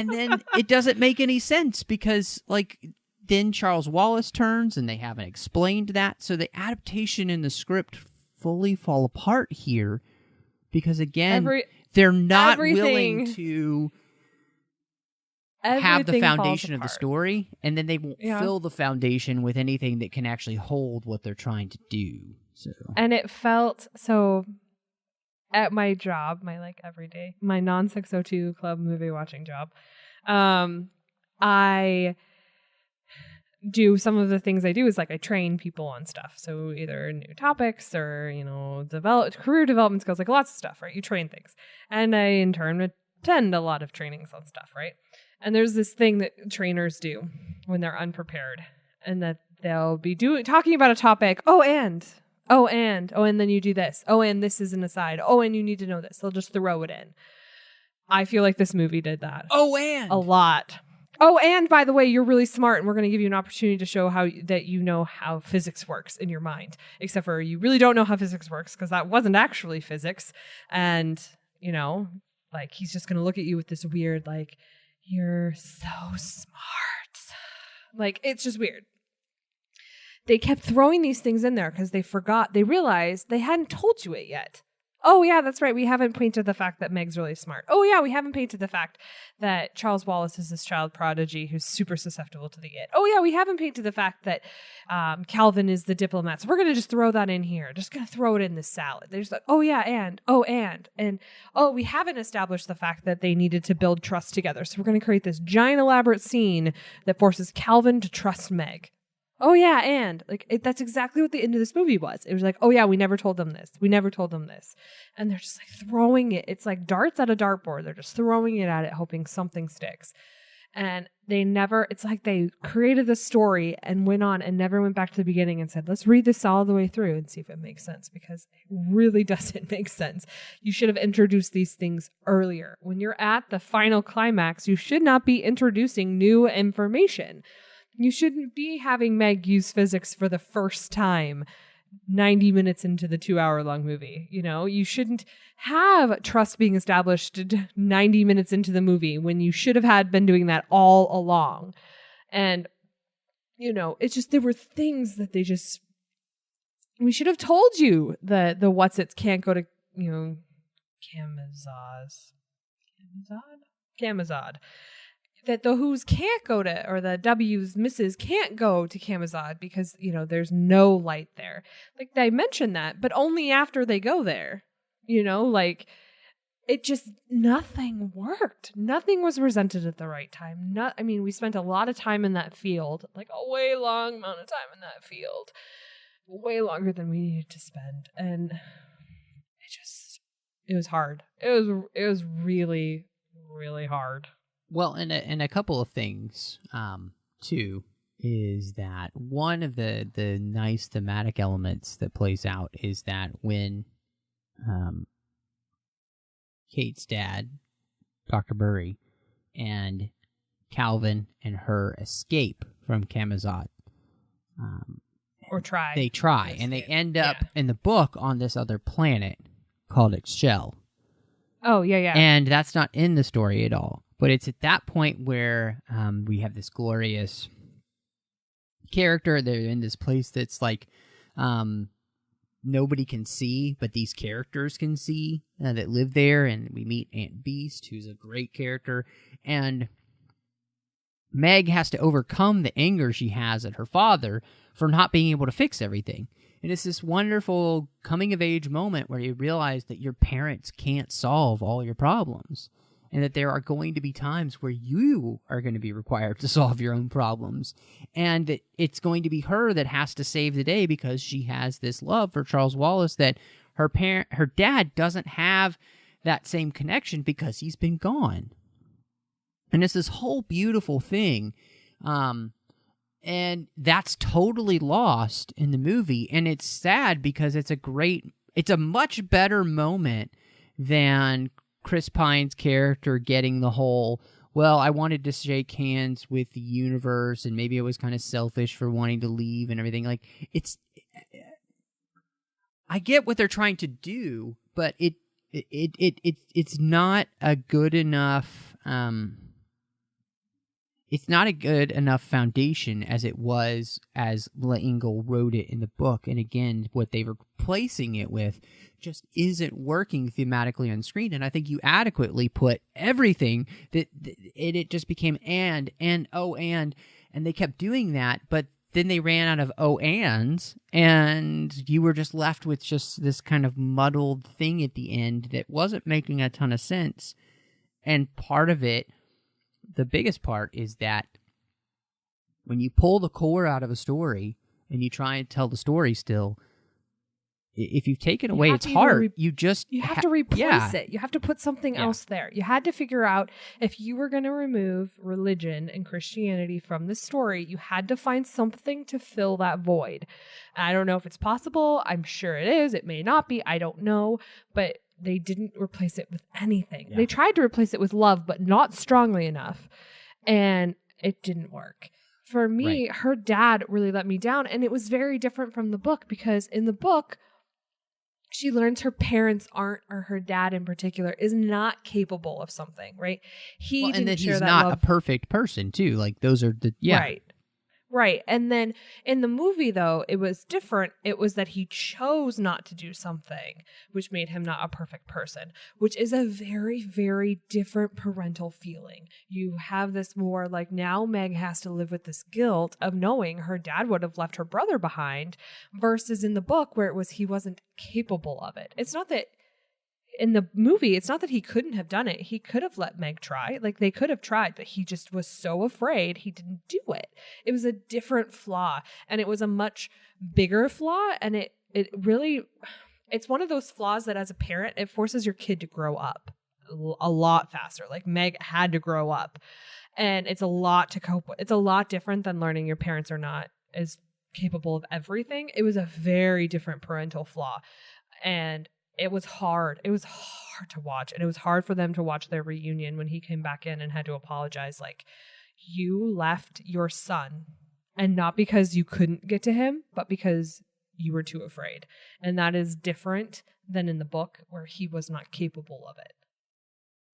then it doesn't make any sense, because, like, then Charles Wallace turns and they haven't explained that, so the adaptation and the script fully fall apart here, because, again, they're not willing to have the foundation of the story, and then they won't fill the foundation with anything that can actually hold what they're trying to do. So, and it felt so at my job, my everyday, my non-602 club movie watching job. I do some of the things I do is I train people on stuff. So either new topics or, career development skills, lots of stuff, right? You train things. And I in turn attend a lot of trainings on stuff, right? And there's this thing that trainers do when they're unprepared, and that they'll be talking about a topic. And then you do this. And this is an aside. And you need to know this. They'll just throw it in. I feel like this movie did that. A lot. And by the way, you're really smart, and we're going to give you an opportunity to show how physics works in your mind. Except for you really don't know how physics works, because that wasn't actually physics. And, he's just going to look at you with this weird, you're so smart. It's just weird. They kept throwing these things in there because they realized they hadn't told you it yet. Oh, yeah, that's right. We haven't painted the fact that Meg's really smart. Oh, yeah, we haven't painted the fact that Charles Wallace is this child prodigy who's super susceptible to the it. Oh, yeah, we haven't painted the fact that Calvin is the diplomat. So we're going to just throw that in here. Just going to throw it in this salad. They're just and we haven't established the fact that they needed to build trust together. So we're going to create this giant elaborate scene that forces Calvin to trust Meg. Oh, yeah, and that's exactly what the end of this movie was. It was we never told them this. We never told them this. And they're just throwing it. It's like darts at a dartboard. They're just throwing it at it, hoping something sticks. And it's like they created the story and went on and never went back to the beginning and said, let's read this all the way through and see if it makes sense, because it really doesn't make sense. You should have introduced these things earlier. When you're at the final climax, you should not be introducing new information. You shouldn't be having Meg use physics for the first time 90 minutes into the 2-hour-long movie. You shouldn't have trust being established 90 minutes into the movie when you should have been doing that all along. And, it's just, there were things that we should have told you that the what's-its can't go to, Camazod. That the who's can't go to, or the W's, Mrs. can't go to Camazod because, there's no light there. They mention that, but only after they go there. It just, nothing worked. Nothing was presented at the right time. We spent a lot of time in that field, a way long amount of time in that field. Way longer than we needed to spend. And it was hard. It was really, really hard. Well, and a couple of things, too, is that one of the nice thematic elements that plays out is that when Kate's dad, Dr. Burry, and Calvin and her escape from Camazod, they try, and they end up in the book on this other planet called Excel. Oh, yeah. And that's not in the story at all. But it's at that point where we have this glorious character. They're in this place that's nobody can see, but these characters can see that live there. And we meet Aunt Beast, who's a great character. And Meg has to overcome the anger she has at her father for not being able to fix everything. And it's this wonderful coming-of-age moment where you realize that your parents can't solve all your problems, and that there are going to be times where you are going to be required to solve your own problems, and that it's going to be her that has to save the day because she has this love for Charles Wallace that her dad doesn't have that same connection because he's been gone. And it's this whole beautiful thing. And that's totally lost in the movie. And it's sad because it's a much better moment than Chris Pine's character getting the whole, well, I wanted to shake hands with the universe and maybe I was kind of selfish for wanting to leave and everything. Like, I get what they're trying to do, but it's not a good enough, it's not a good enough foundation as it was as L'Engle wrote it in the book. And again, what they were replacing it with just isn't working thematically on screen. And I think you adequately put everything that it just became and they kept doing that. But then they ran out of ands, and you were just left with just this kind of muddled thing at the end that wasn't making a ton of sense. And part of it, the biggest part, is that when you pull the core out of a story and you try and tell the story still, if you've taken away its heart, you have to replace it. You have to put something else there. You had to figure out, if you were going to remove religion and Christianity from the story, you had to find something to fill that void. I don't know if it's possible. I'm sure it is. It may not be. I don't know. But they didn't replace it with anything. Yeah. They tried to replace it with love, but not strongly enough. And it didn't work. For me, her dad really let me down. And it was very different from the book, because in the book, she learns her parents aren't, or her dad in particular, is not capable of something, right? And that he's not a perfect person, too. Like, those are the, Right. And then in the movie, though, it was different. It was that he chose not to do something, which made him not a perfect person, which is a very, very different parental feeling. You have this more like, now Meg has to live with this guilt of knowing her dad would have left her brother behind, versus in the book where it was he wasn't capable of it. It's not that in the movie, it's not that he couldn't have done it. He could have let Meg try. Like, they could have tried, but he just was so afraid he didn't do it. It was a different flaw, and it was a much bigger flaw. And it really, it's one of those flaws that as a parent, it forces your kid to grow up a lot faster. Like, Meg had to grow up, and it's a lot to cope with. It's a lot different than learning your parents are not as capable of everything. It was a very different parental flaw, and it was hard. It was hard to watch. And it was hard for them to watch their reunion when he came back in and had to apologize. Like, you left your son, and not because you couldn't get to him, but because you were too afraid. And that is different than in the book, where he was not capable of it.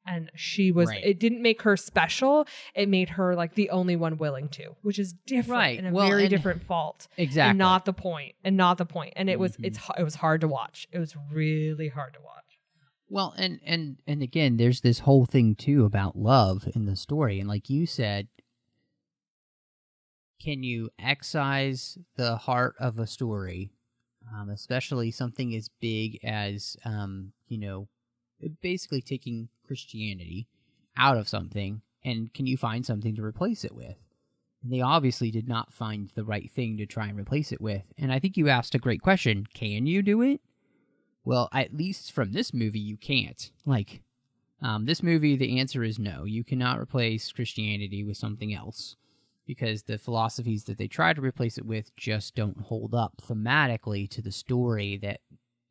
And she was, it didn't make her special. It made her like the only one willing to, which is different and a very different fault. Exactly. And not the point. And it was, it was hard to watch. It was really hard to watch. Well, and again, there's this whole thing too about love in the story. And like you said, can you excise the heart of a story, especially something as big as, basically taking Christianity out of something, and can you find something to replace it with? And they obviously did not find the right thing to try and replace it with. And I think you asked a great question. Can you do it? Well, at least from this movie, you can't. Like, this movie, the answer is no. You cannot replace Christianity with something else, because the philosophies that they try to replace it with just don't hold up thematically to the story that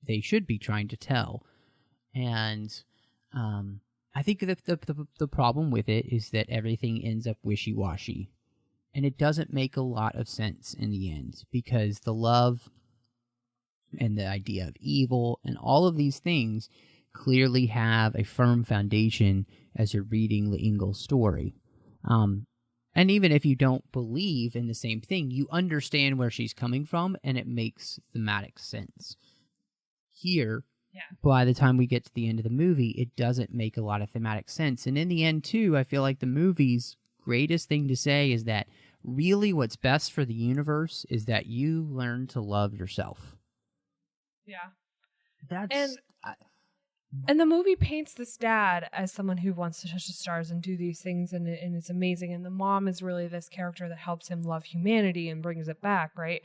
they should be trying to tell. And I think that the problem with it is that everything ends up wishy-washy. And it doesn't make a lot of sense in the end, because the love and the idea of evil and all of these things clearly have a firm foundation as you're reading L'Engle's story. And even if you don't believe in the same thing, you understand where she's coming from, and it makes thematic sense. Here, by the time we get to the end of the movie, it doesn't make a lot of thematic sense. And in the end, too, I feel like the movie's greatest thing to say is that really what's best for the universe is that you learn to love yourself. Yeah. That's... And the movie paints this dad as someone who wants to touch the stars and do these things, and it's amazing. And the mom is really this character that helps him love humanity and brings it back, right?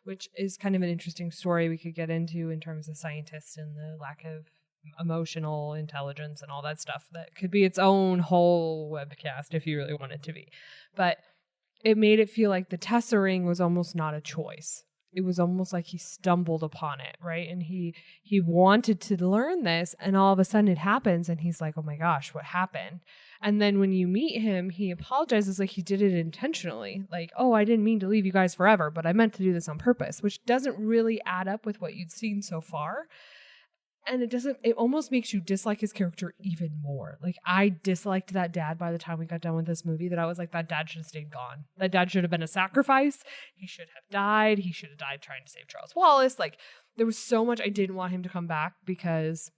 Which is kind of an interesting story we could get into in terms of scientists and the lack of emotional intelligence and all that stuff. That could be its own whole webcast if you really want it to be. But it made it feel like the Tesseract was almost not a choice. It was almost like he stumbled upon it, right? And he wanted to learn this, and all of a sudden it happens, and he's like, oh my gosh, what happened? And then when you meet him, he apologizes like he did it intentionally. Like, oh, I didn't mean to leave you guys forever, but I meant to do this on purpose, which doesn't really add up with what you'd seen so far. And it almost makes you dislike his character even more. Like, I disliked that dad by the time we got done with this movie, that I was like, that dad should have stayed gone. That dad should have been a sacrifice. He should have died. He should have died trying to save Charles Wallace. Like, there was so much I didn't want him to come back because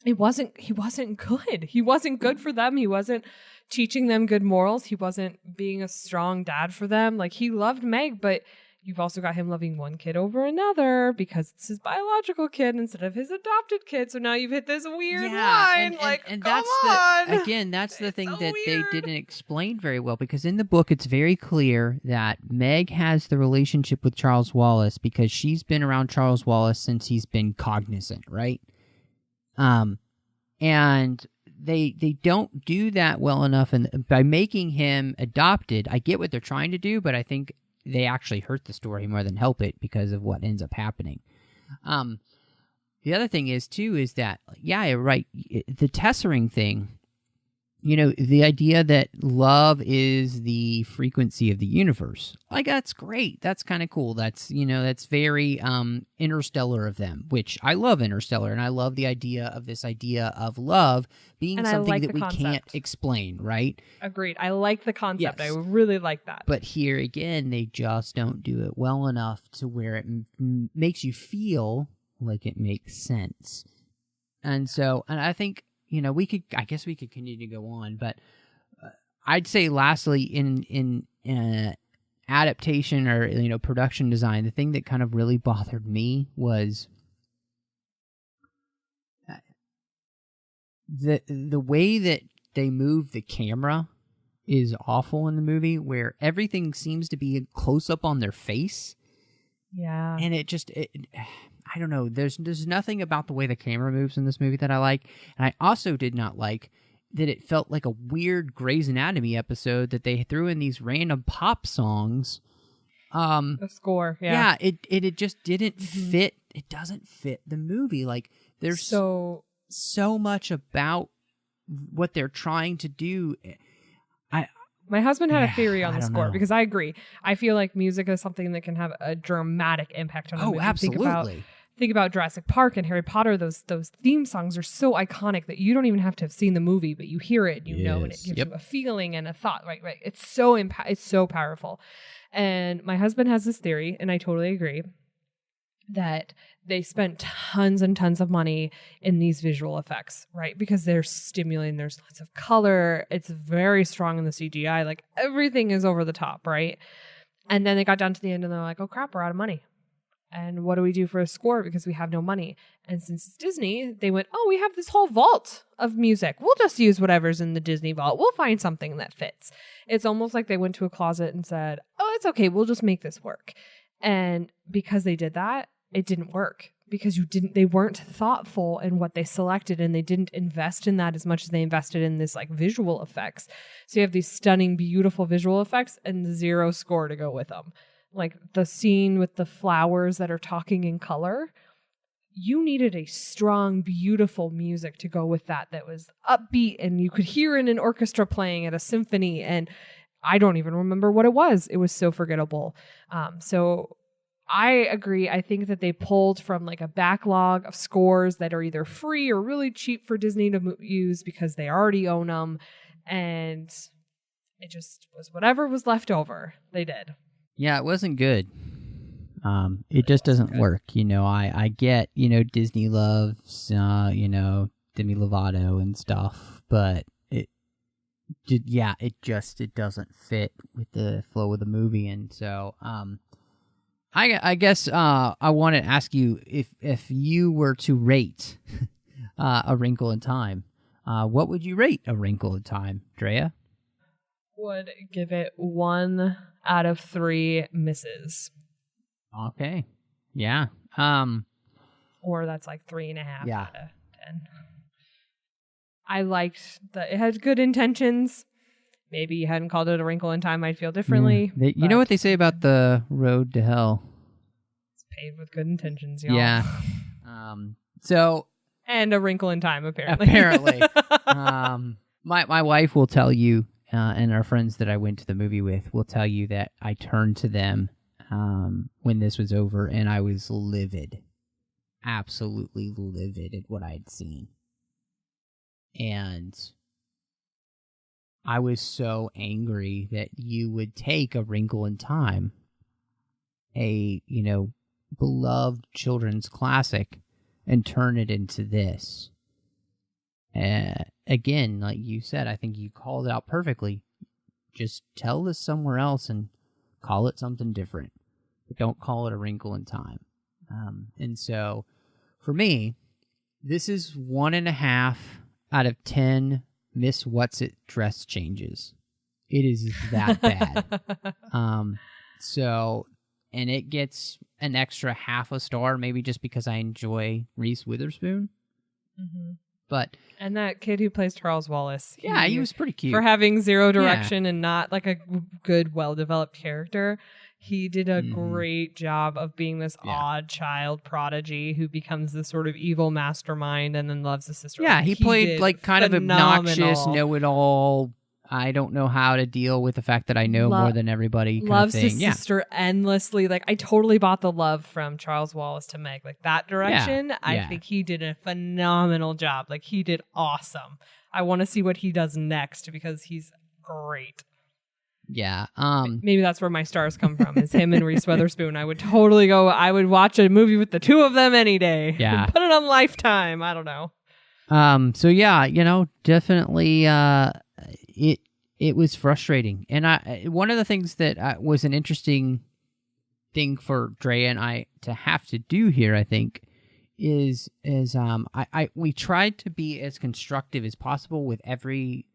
he wasn't good. He wasn't good for them. He wasn't teaching them good morals. He wasn't being a strong dad for them. Like, he loved Meg, but you've also got him loving one kid over another because it's his biological kid instead of his adopted kid. So now you've hit this weird line. And come that's on. That's the thing so that weird. they didn't explain very well, because in the book it's very clear that Meg has the relationship with Charles Wallace because she's been around Charles Wallace since he's been cognizant, right? And they don't do that well enough, and by making him adopted, I get what they're trying to do, but I think they actually hurt the story more than help it because of what ends up happening. The other thing is that, yeah, you're right. The Tesseract thing, the idea that love is the frequency of the universe, like, that's great. That's kind of cool. That's, that's very interstellar of them, which I love Interstellar, and I love the idea of love being and something like that we concept. Can't explain, right? Agreed. I like the concept. Yes. I really like that. But here again, they just don't do it well enough to where it makes you feel like it makes sense. And I think, I guess we could continue to go on, but I'd say lastly, in adaptation or, production design, the thing that kind of really bothered me was the way that they move the camera is awful in the movie, where everything seems to be close up on their face. Yeah. And I don't know. There's nothing about the way the camera moves in this movie that I like. And I also did not like that it felt like a weird Grey's Anatomy episode that they threw in these random pop songs. The score, yeah. Yeah, it just didn't fit. It doesn't fit the movie. Like, there's so much about what they're trying to do. My husband had a theory on the score, know. because I agree. I feel like music is something that can have a dramatic impact on a movie. Absolutely. Think about Jurassic Park and Harry Potter. Those theme songs are so iconic that you don't even have to have seen the movie, but you hear it, and know, and it gives you a feeling and a thought. Right. It's so powerful. And my husband has this theory, and I totally agree, that they spent tons and tons of money in these visual effects, right? Because they're stimulating. There's lots of color. It's very strong in the CGI. Like, everything is over the top, right? And then they got down to the end and they're like, oh crap, we're out of money. And what do we do for a score? Because we have no money. And since it's Disney, they went, oh, we have this whole vault of music. We'll just use whatever's in the Disney vault. We'll find something that fits. It's almost like they went to a closet and said, oh, it's okay. We'll just make this work. And because they did that, it didn't work, because they weren't thoughtful in what they selected, and they didn't invest in that as much as they invested in this, like, visual effects. So you have these stunning, beautiful visual effects and zero score to go with them. Like the scene with the flowers that are talking in color, you needed a strong, beautiful music to go with that was upbeat, and you could hear in an orchestra playing at a symphony, and I don't even remember what it was. It was so forgettable. So I agree. I think that they pulled from, like, a backlog of scores that are either free or really cheap for Disney to use because they already own them. And it just was whatever was left over. They did. Yeah, it wasn't good. It just doesn't work. I get, Disney loves, Demi Lovato and stuff, but it doesn't fit with the flow of the movie, and so I guess I want to ask you if you were to rate A Wrinkle in Time, what would you rate A Wrinkle in Time, Drea? Would give it 1 out of 3 misses. Okay, yeah. Or that's like 3.5 Yeah. out of 10. I liked that it had good intentions. Maybe you hadn't called it A Wrinkle in Time, I'd feel differently. You know what they say about the road to hell? It's paved with good intentions, y'all. Yeah. So. And A Wrinkle in Time, apparently. Apparently. My wife will tell you, and our friends that I went to the movie with will tell you that I turned to them when this was over, and I was livid. Absolutely livid at what I had seen. And I was so angry that you would take A Wrinkle in Time, a, beloved children's classic, and turn it into this. Again, like you said, I think you called it out perfectly. Just tell this somewhere else and call it something different. But don't call it A Wrinkle in Time. And so, for me, this is 1.5 out of 10 Miss What's-It dress changes. It is that bad. And it gets an extra 0.5 star, maybe just because I enjoy Reese Witherspoon. Mm-hmm. But and that kid who plays Charles Wallace. He was pretty cute. For having zero direction and not like a good, well-developed character. He did a great job of being this odd child prodigy who becomes this sort of evil mastermind and then loves his sister. Yeah, he played like kind of obnoxious, know-it-all. I don't know how to deal with the fact that I know more than everybody. Loves his sister endlessly. Like, I totally bought the love from Charles Wallace to Meg. Like, that direction, I think he did a phenomenal job. Like, he did awesome. I want to see what he does next because he's great. Yeah. Maybe that's where my stars come from, is him and Reese Witherspoon. I would totally go, I would watch a movie with the two of them any day. Yeah. Put it on Lifetime. I don't know. So yeah, definitely, it was frustrating. And one of the things that was an interesting thing for Drea and I to have to do here, I think, is we tried to be as constructive as possible with every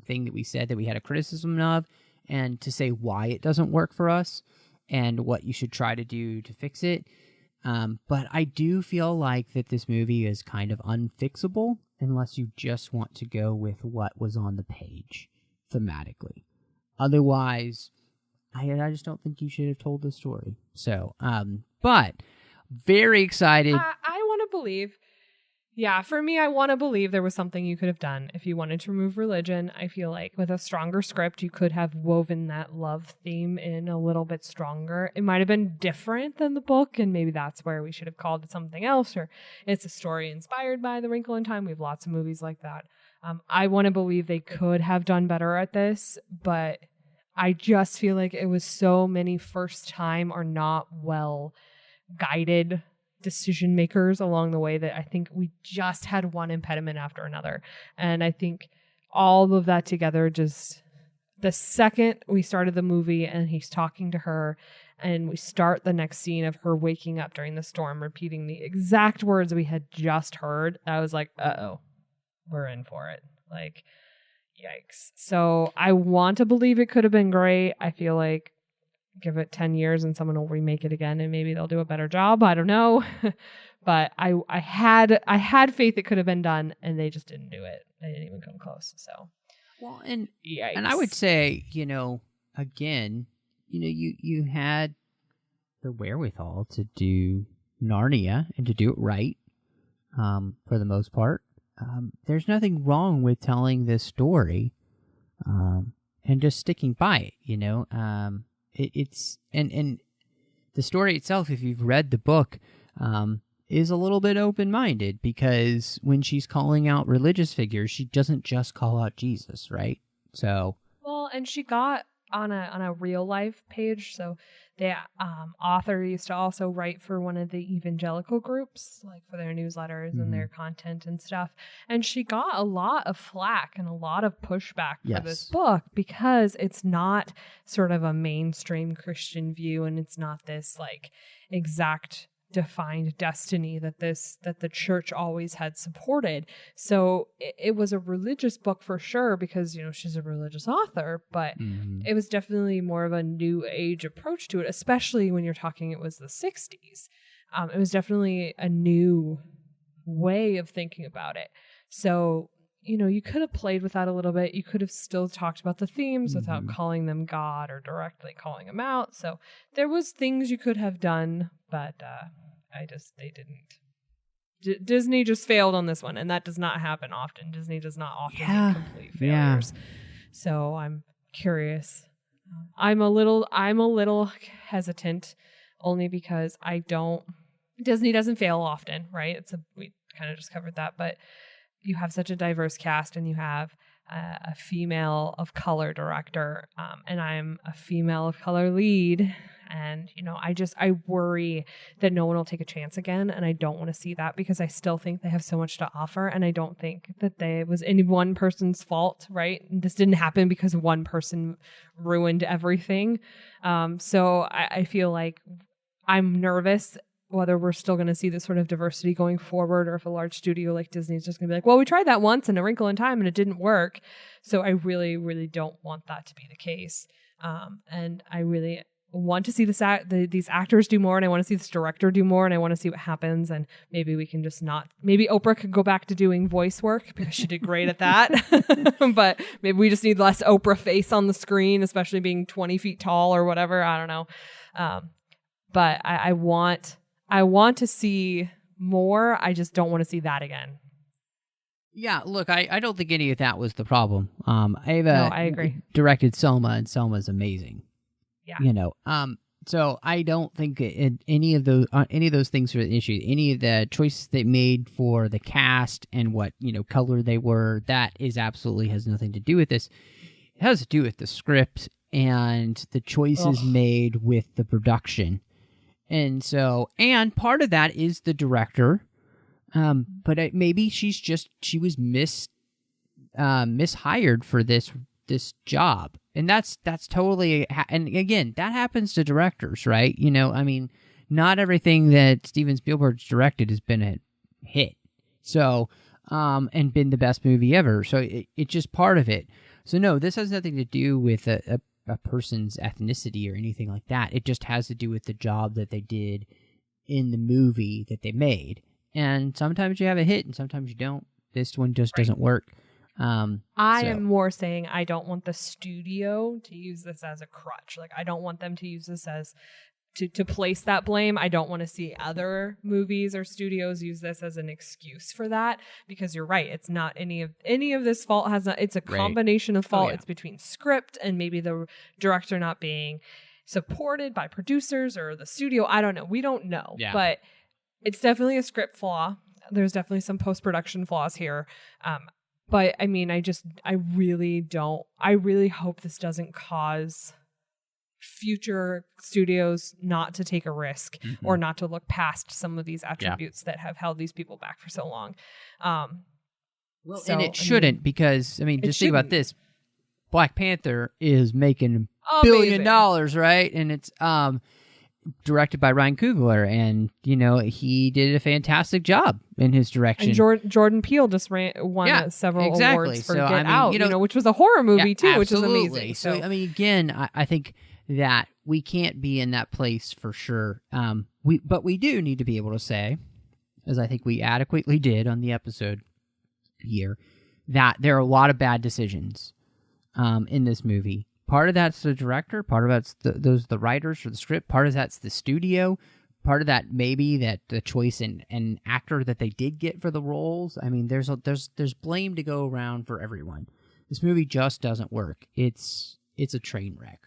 thing that we said that we had a criticism of, and to say why it doesn't work for us and what you should try to do to fix it. But I do feel like that this movie is kind of unfixable unless you just want to go with what was on the page thematically. Otherwise, I just don't think you should have told the story. So, but very excited. I want to believe. Yeah, for me, I want to believe there was something you could have done. If you wanted to remove religion, I feel like with a stronger script, you could have woven that love theme in a little bit stronger. It might have been different than the book, and maybe that's where we should have called it something else, or it's a story inspired by The Wrinkle in Time. We have lots of movies like that. I want to believe they could have done better at this, but I just feel like it was so many first time or not well guided decision makers along the way that I think we just had one impediment after another. And I think all of that together, just the second we started the movie and he's talking to her and we start the next scene of her waking up during the storm, repeating the exact words we had just heard, I was like, uh-oh, we're in for it. Like, yikes. So I want to believe it could have been great. I feel like give it 10 years and someone will remake it again and maybe they'll do a better job. I don't know. But I had faith it could have been done and they just didn't do it. They didn't even come close. So, well, and yikes. And I would say, again, you had the wherewithal to do Narnia and to do it right, for the most part. There's nothing wrong with telling this story, and just sticking by it, It's and the story itself, if you've read the book, is a little bit open-minded, because when she's calling out religious figures, she doesn't just call out Jesus, right? So, well, and she got on a real life page. So the author used to also write for one of the evangelical groups, like for their newsletters and their content and stuff. And she got a lot of flack and a lot of pushback for this book because it's not sort of a mainstream Christian view, and it's not this like exact defined destiny that the church always had supported. So it was a religious book for sure because, you know, she's a religious author, but it was definitely more of a new age approach to it, especially when you're talking it was the 60s. It was definitely a new way of thinking about it. So, you know, you could have played with that a little bit. You could have still talked about the themes without calling them God or directly calling them out. So there was things you could have done, but they didn't. Disney just failed on this one, and that does not happen often. Disney does not often make complete failures. So I'm curious. I'm a little hesitant, only because Disney doesn't fail often, right? We kind of just covered that, but you have such a diverse cast, and you have a female of color director, and I'm a female of color lead. And, you know, I worry that no one will take a chance again. And I don't want to see that because I still think they have so much to offer. And I don't think that it was any one person's fault, right? This didn't happen because one person ruined everything. So I feel like I'm nervous whether we're still going to see this sort of diversity going forward, or if a large studio like Disney is just going to be like, well, we tried that once in A Wrinkle in Time and it didn't work. So I really, really don't want that to be the case. And I really want to see these actors do more, and I want to see this director do more, and I want to see what happens. And maybe we can just maybe Oprah could go back to doing voice work because she did great at that. But maybe we just need less Oprah face on the screen, especially being 20 feet tall or whatever. I don't know. But I want to see more. I just don't want to see that again. Yeah, look, I don't think any of that was the problem. Ava no, I agree. Directed Selma, and Selma's amazing. Yeah. You know, so I don't think any of those things are an issue. Any of the choices they made for the cast and what, you know, color they were, that is absolutely has nothing to do with this. It has to do with the script and the choices made with the production. And so, and part of that is the director. But maybe she was mishired for this job. And that's totally, and again, that happens to directors, right? You know, I mean, not everything that Steven Spielberg's directed has been a hit. So, and been the best movie ever. So it's just part of it. So no, this has nothing to do with a person's ethnicity or anything like that. It just has to do with the job that they did in the movie that they made. And sometimes you have a hit and sometimes you don't. This one just doesn't work. I am more saying I don't want the studio to use this as a crutch. Like, I don't want them to use this as to place that blame. I don't want to see other movies or studios use this as an excuse for that, because you're right. It's not any of this fault it's a combination of fault. It's between script and maybe the director not being supported by producers or the studio. I don't know. We don't know, but it's definitely a script flaw. There's definitely some post-production flaws here. But I mean, I really hope this doesn't cause future studios not to take a risk or not to look past some of these attributes that have held these people back for so long. And it shouldn't, because, I mean, just think about this. Black Panther is making $1 billion, right? And it's directed by Ryan Coogler, and, you know, he did a fantastic job in his direction. And Jordan Peele just won several awards for Get Out, you know, which was a horror movie too, which is amazing. So, I mean, again, I think that we can't be in that place for sure. But we do need to be able to say, as I think we adequately did on the episode here, that there are a lot of bad decisions in this movie. Part of that's the director, part of that's the writers for the script, part of that's the studio, part of that maybe that the choice and actor that they did get for the roles. I mean, there's blame to go around for everyone. This movie just doesn't work. It's a train wreck.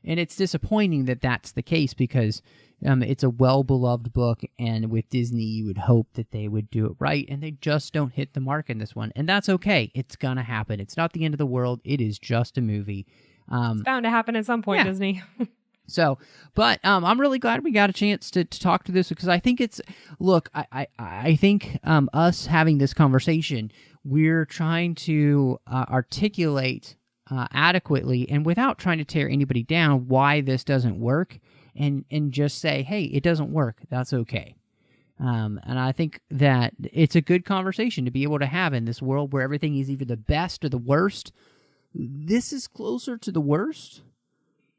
And it's disappointing that that's the case, because it's a well-beloved book, and with Disney, you would hope that they would do it right, and they just don't hit the mark in this one. And that's okay. It's going to happen. It's not the end of the world. It is just a movie. It's bound to happen at some point, Disney. So, but I'm really glad we got a chance to talk to this, because I think it's, look, I think us having this conversation, we're trying to articulate adequately and without trying to tear anybody down why this doesn't work, and just say, hey, it doesn't work. That's okay. And I think that it's a good conversation to be able to have in this world where everything is either the best or the worst. This is closer to the worst.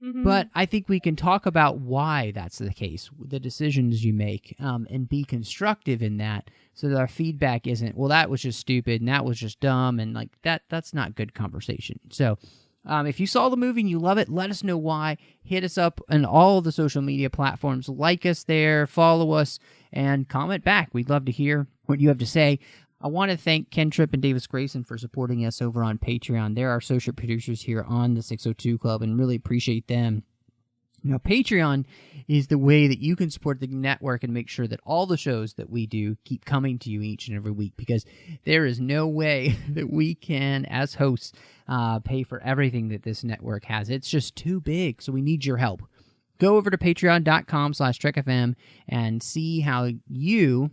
But I think we can talk about why that's the case, the decisions you make, and be constructive in that, so that our feedback isn't, well, that was just stupid and that was just dumb, and like that's not good conversation. So if you saw the movie and you love it, let us know why. Hit us up on all the social media platforms. Like us there, follow us, and comment back. We'd love to hear what you have to say. I want to thank Ken Tripp and Davis Grayson for supporting us over on Patreon. They're our associate producers here on the 602 Club, and really appreciate them. Now, Patreon is the way that you can support the network and make sure that all the shows that we do keep coming to you each and every week, because there is no way that we can, as hosts, pay for everything that this network has. It's just too big, so we need your help. Go over to patreon.com/Trek.fm and see how you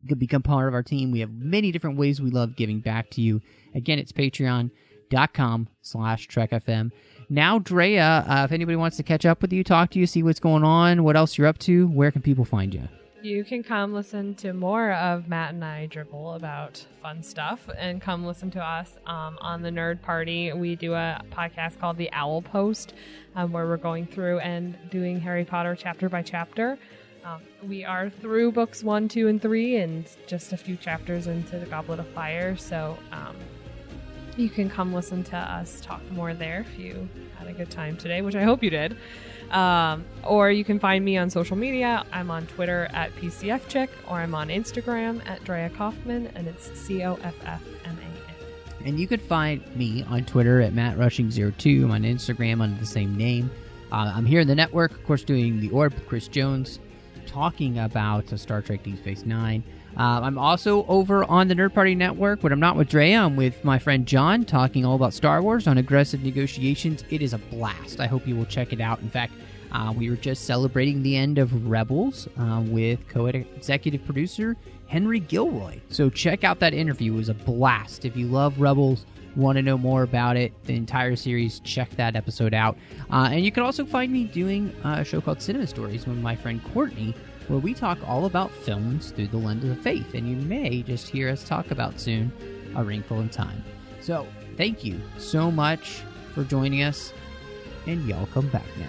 could become part of our team. We have many different ways we love giving back to you. Again, it's patreon.com/TrekFM. Now, Drea, if anybody wants to catch up with you, talk to you, see what's going on, what else you're up to, where can people find you? You can come listen to more of Matt and I dribble about fun stuff, and come listen to us on the Nerd Party. We do a podcast called The Owl Post, where we're going through and doing Harry Potter chapter by chapter. We are through books 1, 2, and 3, and just a few chapters into the Goblet of Fire, so you can come listen to us talk more there if you had a good time today, which I hope you did. Or you can find me on social media. I'm on Twitter at PCFChick, or I'm on Instagram at Andrea Coffman, and it's COFFMAN. And you could find me on Twitter at MattRushing02. I'm on Instagram under the same name. I'm here in the network, of course, doing The Orb, Chris Jones, talking about Star Trek Deep Space Nine. I'm also over on the Nerd Party Network, but I'm not with Drea. I'm with my friend John, talking all about Star Wars on Aggressive Negotiations. It is a blast. I hope you will check it out. In fact, we were just celebrating the end of Rebels with co-executive producer Henry Gilroy. So check out that interview. It was a blast. If you love Rebels, want to know more about it, the entire series, check that episode out. And you can also find me doing a show called Cinema Stories with my friend Courtney, where we talk all about films through the lens of faith. And you may just hear us talk about soon A Wrinkle in Time. So thank you so much for joining us, and y'all come back now.